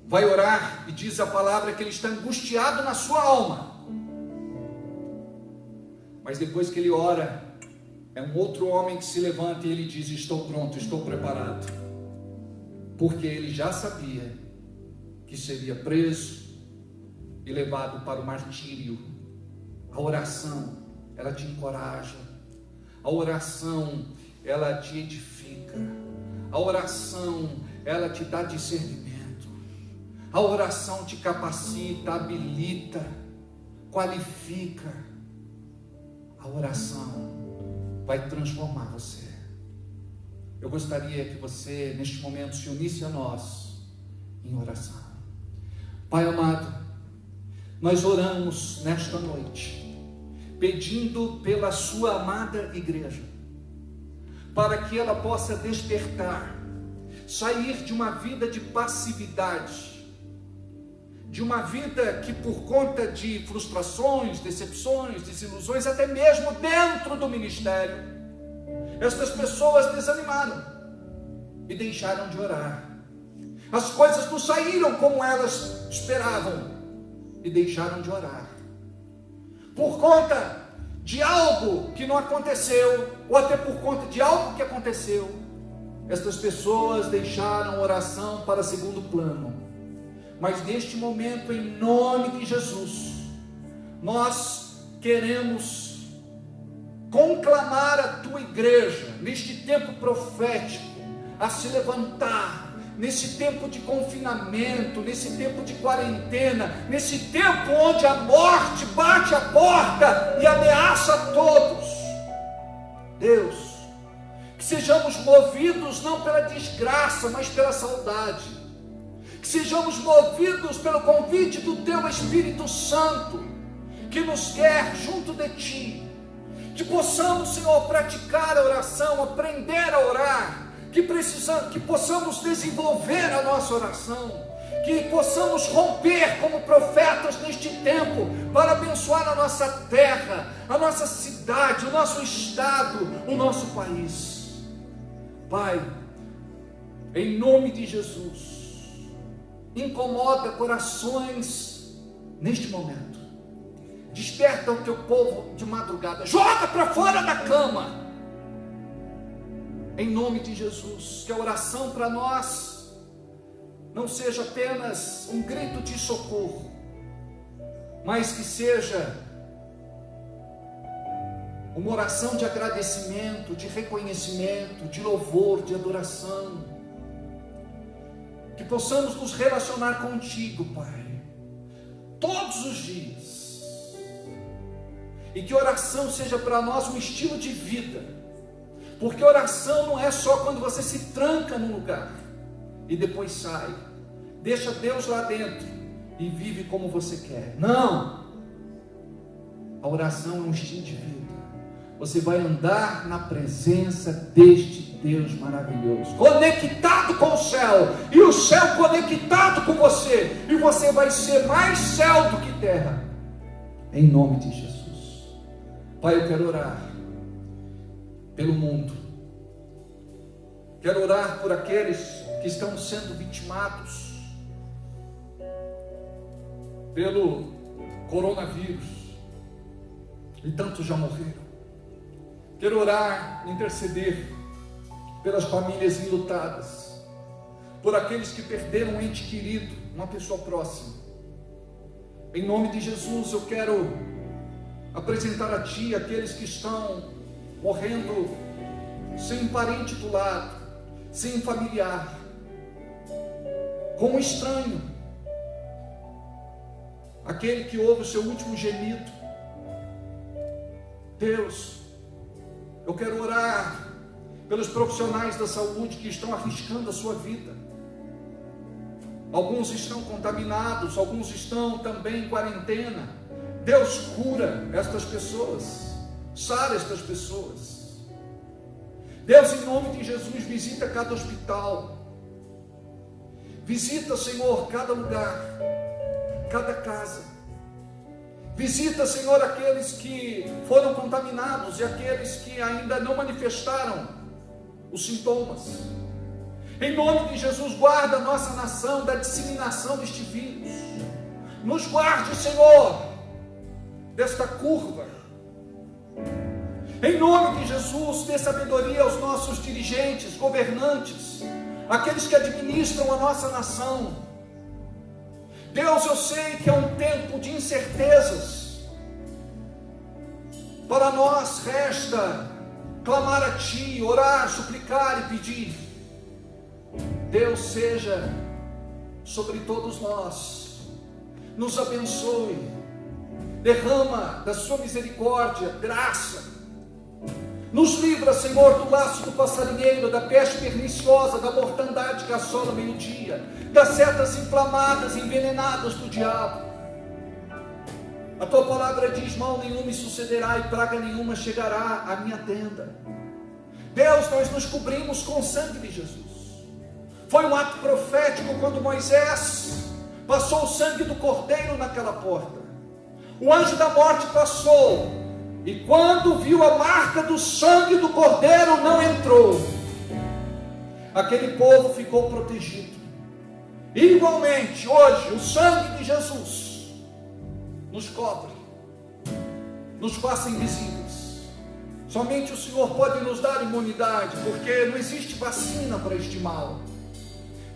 vai orar e diz a palavra que ele está angustiado na sua alma. Mas depois que ele ora, é um outro homem que se levanta e ele diz: estou pronto, estou preparado. Porque ele já sabia que seria preso, e levado para o martírio. A oração, ela te encoraja. A oração, ela te edifica. A oração, ela te dá discernimento. A oração te capacita, habilita, qualifica. A oração vai transformar você. Eu gostaria que você, neste momento, se unisse a nós em oração. Pai amado, nós oramos nesta noite, pedindo pela sua amada igreja, para que ela possa despertar, sair de uma vida de passividade, de uma vida que por conta de frustrações, decepções, desilusões, até mesmo dentro do ministério, estas pessoas desanimaram e deixaram de orar. As coisas não saíram como elas esperavam e deixaram de orar. Por conta de algo que não aconteceu, ou até por conta de algo que aconteceu, estas pessoas deixaram a oração para segundo plano. Mas neste momento, em nome de Jesus, nós queremos conclamar a tua igreja, neste tempo profético, a se levantar, nesse tempo de confinamento, nesse tempo de quarentena, nesse tempo onde a morte bate a porta e ameaça a todos. Deus, que sejamos movidos não pela desgraça, mas pela saudade, que sejamos movidos pelo convite do teu Espírito Santo, que nos quer junto de ti, que possamos, Senhor, praticar a oração, aprender a orar, que possamos desenvolver a nossa oração, que possamos romper como profetas neste tempo, para abençoar a nossa terra, a nossa cidade, o nosso estado, o nosso país. Pai, em nome de Jesus, incomoda corações neste momento. Desperta o teu povo de madrugada, joga para fora da cama, em nome de Jesus. Que a oração para nós não seja apenas um grito de socorro, mas que seja uma oração de agradecimento, de reconhecimento, de louvor, de adoração. Que possamos nos relacionar contigo, Pai, todos os dias. E que oração seja para nós um estilo de vida, porque oração não é só quando você se tranca num lugar e depois sai, deixa Deus lá dentro e vive como você quer. Não, a oração é um estilo de vida. Você vai andar na presença deste Deus maravilhoso, conectado com o céu, e o céu conectado com você, e você vai ser mais céu do que terra, em nome de Jesus. Pai, eu quero orar pelo mundo, quero orar por aqueles que estão sendo vitimados pelo coronavírus, e tantos já morreram. Quero orar, interceder pelas famílias enlutadas, por aqueles que perderam um ente querido, uma pessoa próxima. Em nome de Jesus, eu quero apresentar a Ti aqueles que estão morrendo sem um parente do lado, sem um familiar, com um estranho, aquele que ouve o seu último gemido. Deus, eu quero orar pelos profissionais da saúde que estão arriscando a sua vida. Alguns estão contaminados, alguns estão também em quarentena. Deus, cura estas pessoas, sara estas pessoas. Deus, em nome de Jesus, visita cada hospital, visita, Senhor, cada lugar, cada casa. Visita, Senhor, aqueles que foram contaminados e aqueles que ainda não manifestaram os sintomas. Em nome de Jesus, guarda a nossa nação da disseminação deste vírus. Nos guarde, Senhor, desta curva. Em nome de Jesus, dê sabedoria aos nossos dirigentes, governantes, aqueles que administram a nossa nação. Deus, eu sei que é um tempo de incertezas. Para nós resta clamar a Ti, orar, suplicar e pedir. Deus, seja sobre todos nós, nos abençoe, derrama da sua misericórdia, graça, nos livra, Senhor, do laço do passarinheiro, da peste perniciosa, da mortandade que assola o meio-dia, das setas inflamadas, envenenadas do diabo. A Tua palavra diz: mal nenhum me sucederá e praga nenhuma chegará à minha tenda. Deus, nós nos cobrimos com o sangue de Jesus. Foi um ato profético quando Moisés passou o sangue do cordeiro naquela porta. O anjo da morte passou, e quando viu a marca do sangue do cordeiro, não entrou. Aquele povo ficou protegido. Igualmente, hoje, o sangue de Jesus nos cobre, nos faça invisíveis. Somente o Senhor pode nos dar imunidade, porque não existe vacina para este mal.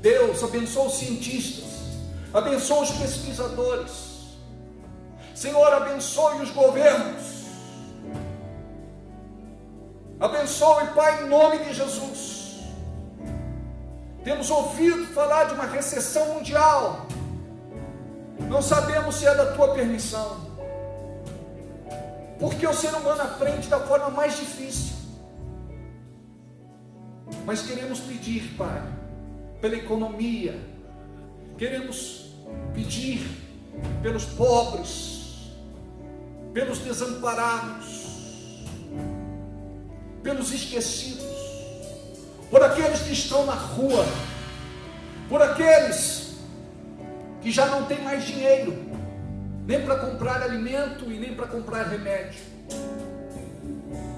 Deus, abençoa os cientistas, abençoa os pesquisadores. Senhor, abençoe os governos. Abençoe, Pai, em nome de Jesus. Temos ouvido falar de uma recessão mundial. Não sabemos se é da Tua permissão, porque o ser humano aprende da forma mais difícil. Mas queremos pedir, Pai, pela economia, queremos pedir pelos pobres, pelos desamparados, pelos esquecidos, por aqueles que estão na rua, por aqueles que já não têm mais dinheiro, nem para comprar alimento e nem para comprar remédio.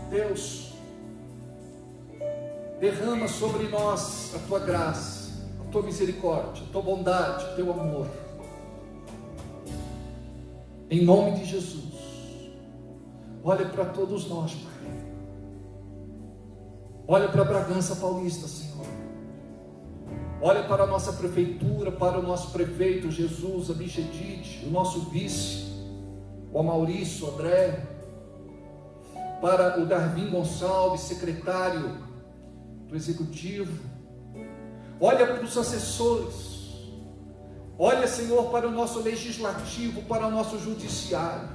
Deus, derrama sobre nós a Tua graça, a Tua misericórdia, a Tua bondade, o Teu amor. Em nome de Jesus, olha para todos nós, Pai. Olha para Bragança Paulista, Senhor. Olha para a nossa prefeitura, para o nosso prefeito Jesus Abichedid, o nosso vice, o Maurício André, para o Darwin Gonçalves, secretário do Executivo. Olha para os assessores. Olha, Senhor, para o nosso legislativo, para o nosso judiciário.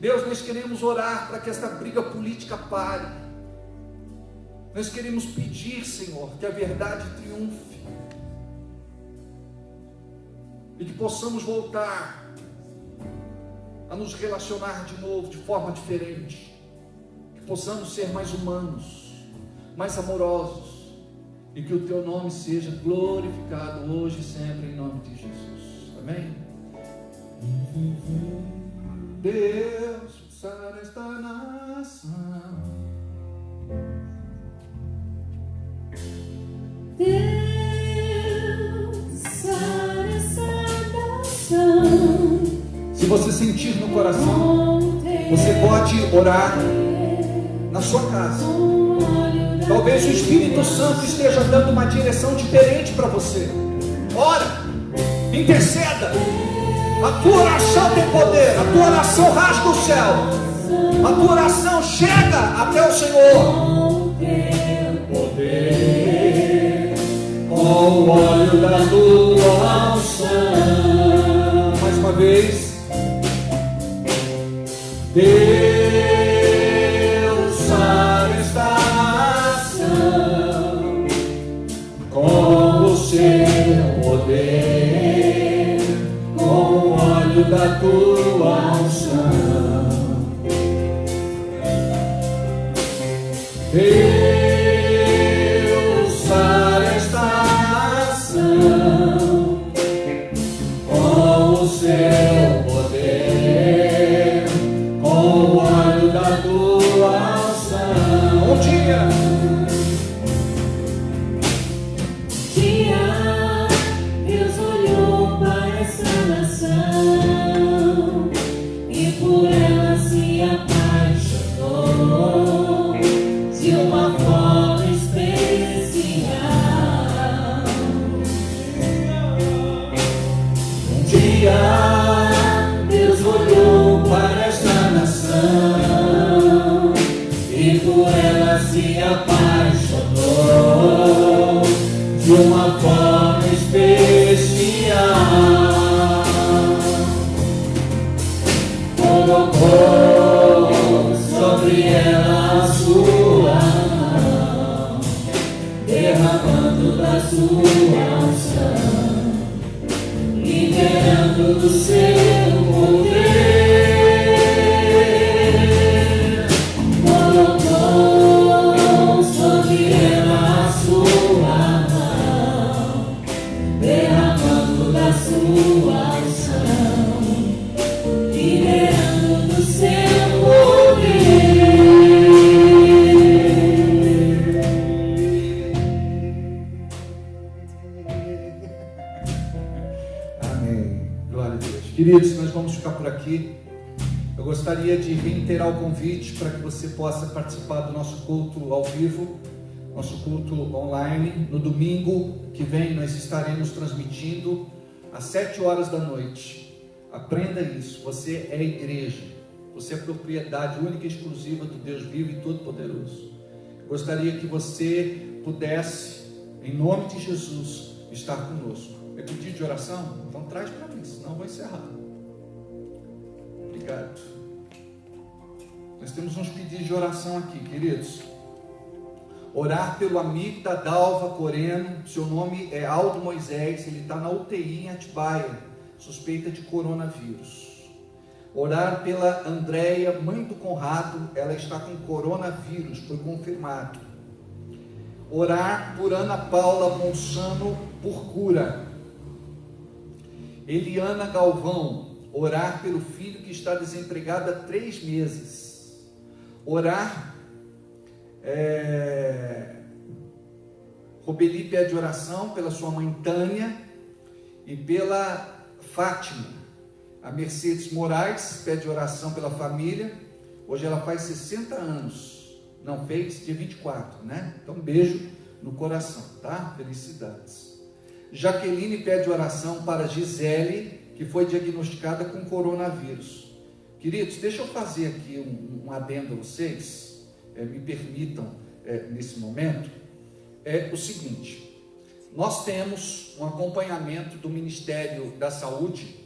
Deus, nós queremos orar para que esta briga política pare. Nós queremos pedir, Senhor, que a verdade triunfe e que possamos voltar a nos relacionar de novo de forma diferente, que possamos ser mais humanos, mais amorosos, e que o Teu nome seja glorificado hoje e sempre, em nome de Jesus. Amém? Deus, sara esta nação. Deus, sara esta nação. Se você sentir no coração, você pode orar na sua casa. Talvez o Espírito Santo esteja dando uma direção diferente para você. Ora, interceda. A tua oração tem poder. A tua oração rasga o céu. A tua oração chega até o Senhor. Poder, com o óleo da tua unção. Mais uma vez. Deus, sara esta nação com o seu poder, com o óleo da tua unção. Deus, sara esta nação com o seu poder, com o óleo da tua unção. Um dia Deus olhou para essa nação e por ela se apaixonou de uma forma ela se apaixonou de uma forma especial. Colocou sobre ela a sua mão, derramando da sua unção, liberando do seu poder. Colocou sobre ela a sua mão, derramando da sua unção, liberando do seu poder. Amém. Glória a Deus. Queridos, nós vamos ficar por aqui. Eu gostaria de reiterar o convite para que você possa participar do nosso culto ao vivo, nosso culto online. No domingo que vem nós estaremos transmitindo às 7 horas da noite. Aprenda isso, você é igreja, você é propriedade única e exclusiva do Deus vivo e todo-poderoso. Gostaria que você pudesse, em nome de Jesus, estar conosco. É pedido de oração? Então traz para mim, senão eu vou encerrar. Obrigado. Nós temos uns pedidos de oração aqui, queridos. Orar pelo amigo da Dalva Coreno, seu nome é Aldo Moisés, ele está na UTI em Atibaia, suspeita de coronavírus. Orar pela Andréia, mãe do Conrado, ela está com coronavírus, foi confirmado. Orar por Ana Paula Monsano, por cura. Eliana Galvão, orar pelo filho que está desempregado há 3 meses. Orar, Robeli pede oração pela sua mãe Tânia e pela Fátima. A Mercedes Moraes pede oração pela família. Hoje ela faz 60 anos. Não fez, dia 24, né? Então um beijo no coração, tá? Felicidades. Jaqueline pede oração para Gisele, que foi diagnosticada com coronavírus. Queridos, deixa eu fazer aqui um adendo a vocês, me permitam nesse momento. É o seguinte, nós temos um acompanhamento do Ministério da Saúde,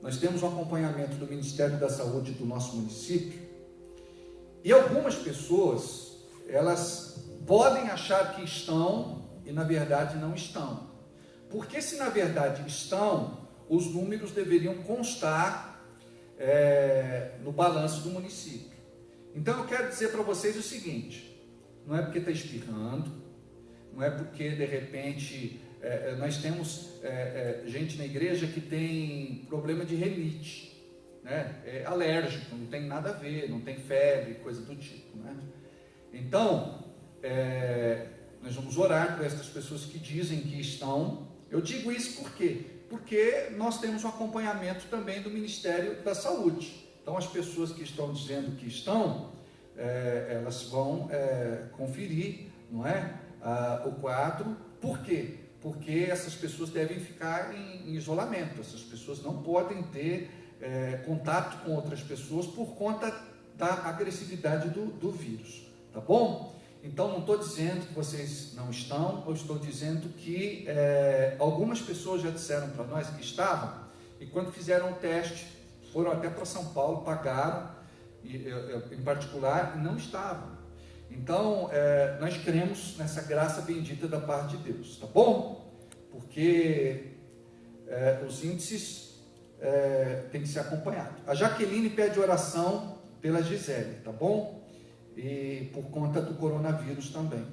nós temos um acompanhamento do Ministério da Saúde do nosso município, e algumas pessoas, elas podem achar que estão, e na verdade não estão. Porque se na verdade estão, os números deveriam constar no balanço do município. Então eu quero dizer para vocês o seguinte, não é porque está espirrando, não é porque de repente nós temos gente na igreja que tem problema de rinite, né? É alérgico, não tem nada a ver, não tem febre, coisa do tipo, né? Então, nós vamos orar por essas pessoas que dizem que estão. Eu digo isso por quê? Porque nós temos um acompanhamento também do Ministério da Saúde. Então, as pessoas que estão dizendo que estão, elas vão conferir, não é? O quadro. Por quê? Porque essas pessoas devem ficar em isolamento. Essas pessoas não podem ter contato com outras pessoas por conta da agressividade do vírus. Tá bom? Então, não estou dizendo que vocês não estão, eu estou dizendo que algumas pessoas já disseram para nós que estavam, e quando fizeram o teste, foram até para São Paulo, pagaram, em particular, e não estavam. Então, nós cremos nessa graça bendita da parte de Deus, tá bom? Porque os índices têm que ser acompanhados. A Jaqueline pede oração pela Gisele, tá bom? E por conta do coronavírus também.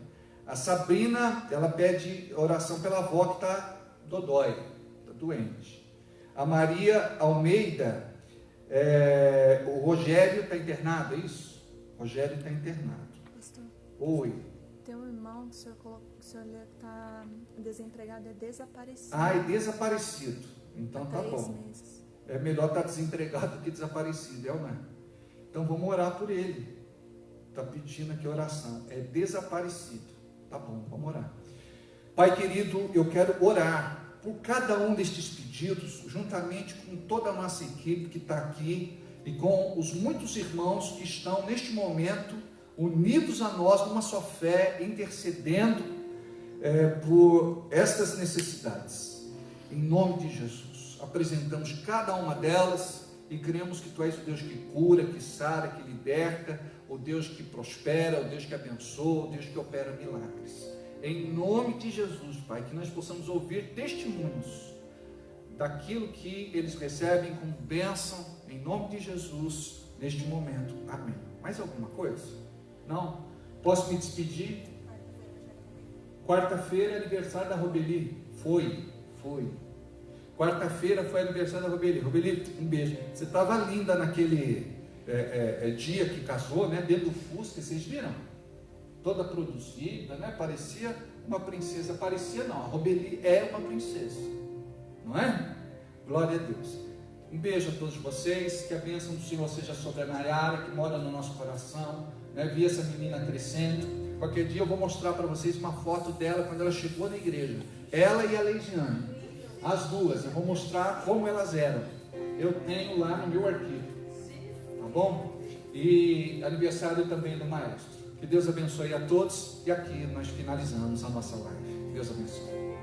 A Sabrina, ela pede oração pela avó que está dodói, está doente. A Maria Almeida, o Rogério está internado, é isso? O Rogério está internado. Pastor, Oi. tem um irmão que o senhor está desempregado, é desaparecido. Ah, é desaparecido. Então tá 3 bom. meses. É melhor estar desempregado do que desaparecido, não é? Então vamos orar por ele. Está pedindo aqui oração, é desaparecido. Tá bom, vamos orar. Pai querido, eu quero orar por cada um destes pedidos, juntamente com toda a nossa equipe que está aqui, e com os muitos irmãos que estão neste momento unidos a nós numa só fé, intercedendo por estas necessidades. Em nome de Jesus, apresentamos cada uma delas e cremos que Tu és o Deus que cura, que sara, que liberta, o Deus que prospera, o Deus que abençoa, o Deus que opera milagres. Em nome de Jesus, Pai, que nós possamos ouvir testemunhos daquilo que eles recebem como bênção, em nome de Jesus, neste momento. Amém. Mais alguma coisa? Não? Posso me despedir? Quarta-feira é aniversário da Robeli. Foi. Quarta-feira foi aniversário da Robeli. Robeli, um beijo. Você estava linda naquele dia que casou, né? Dentro do Fusca, vocês viram? Toda produzida, né? Parecia uma princesa. Parecia não, a Robeli é uma princesa. Não é? Glória a Deus. Um beijo a todos vocês. Que a bênção do Senhor seja sobre a Nayara, que mora no nosso coração, né? Vi essa menina crescendo. Qualquer dia eu vou mostrar para vocês uma foto dela quando ela chegou na igreja. Ela e a Leidiane, as duas. Eu vou mostrar como elas eram. Eu tenho lá no meu arquivo. Tá bom? E aniversário também do maestro. Que Deus abençoe a todos. E aqui nós finalizamos a nossa live. Deus abençoe.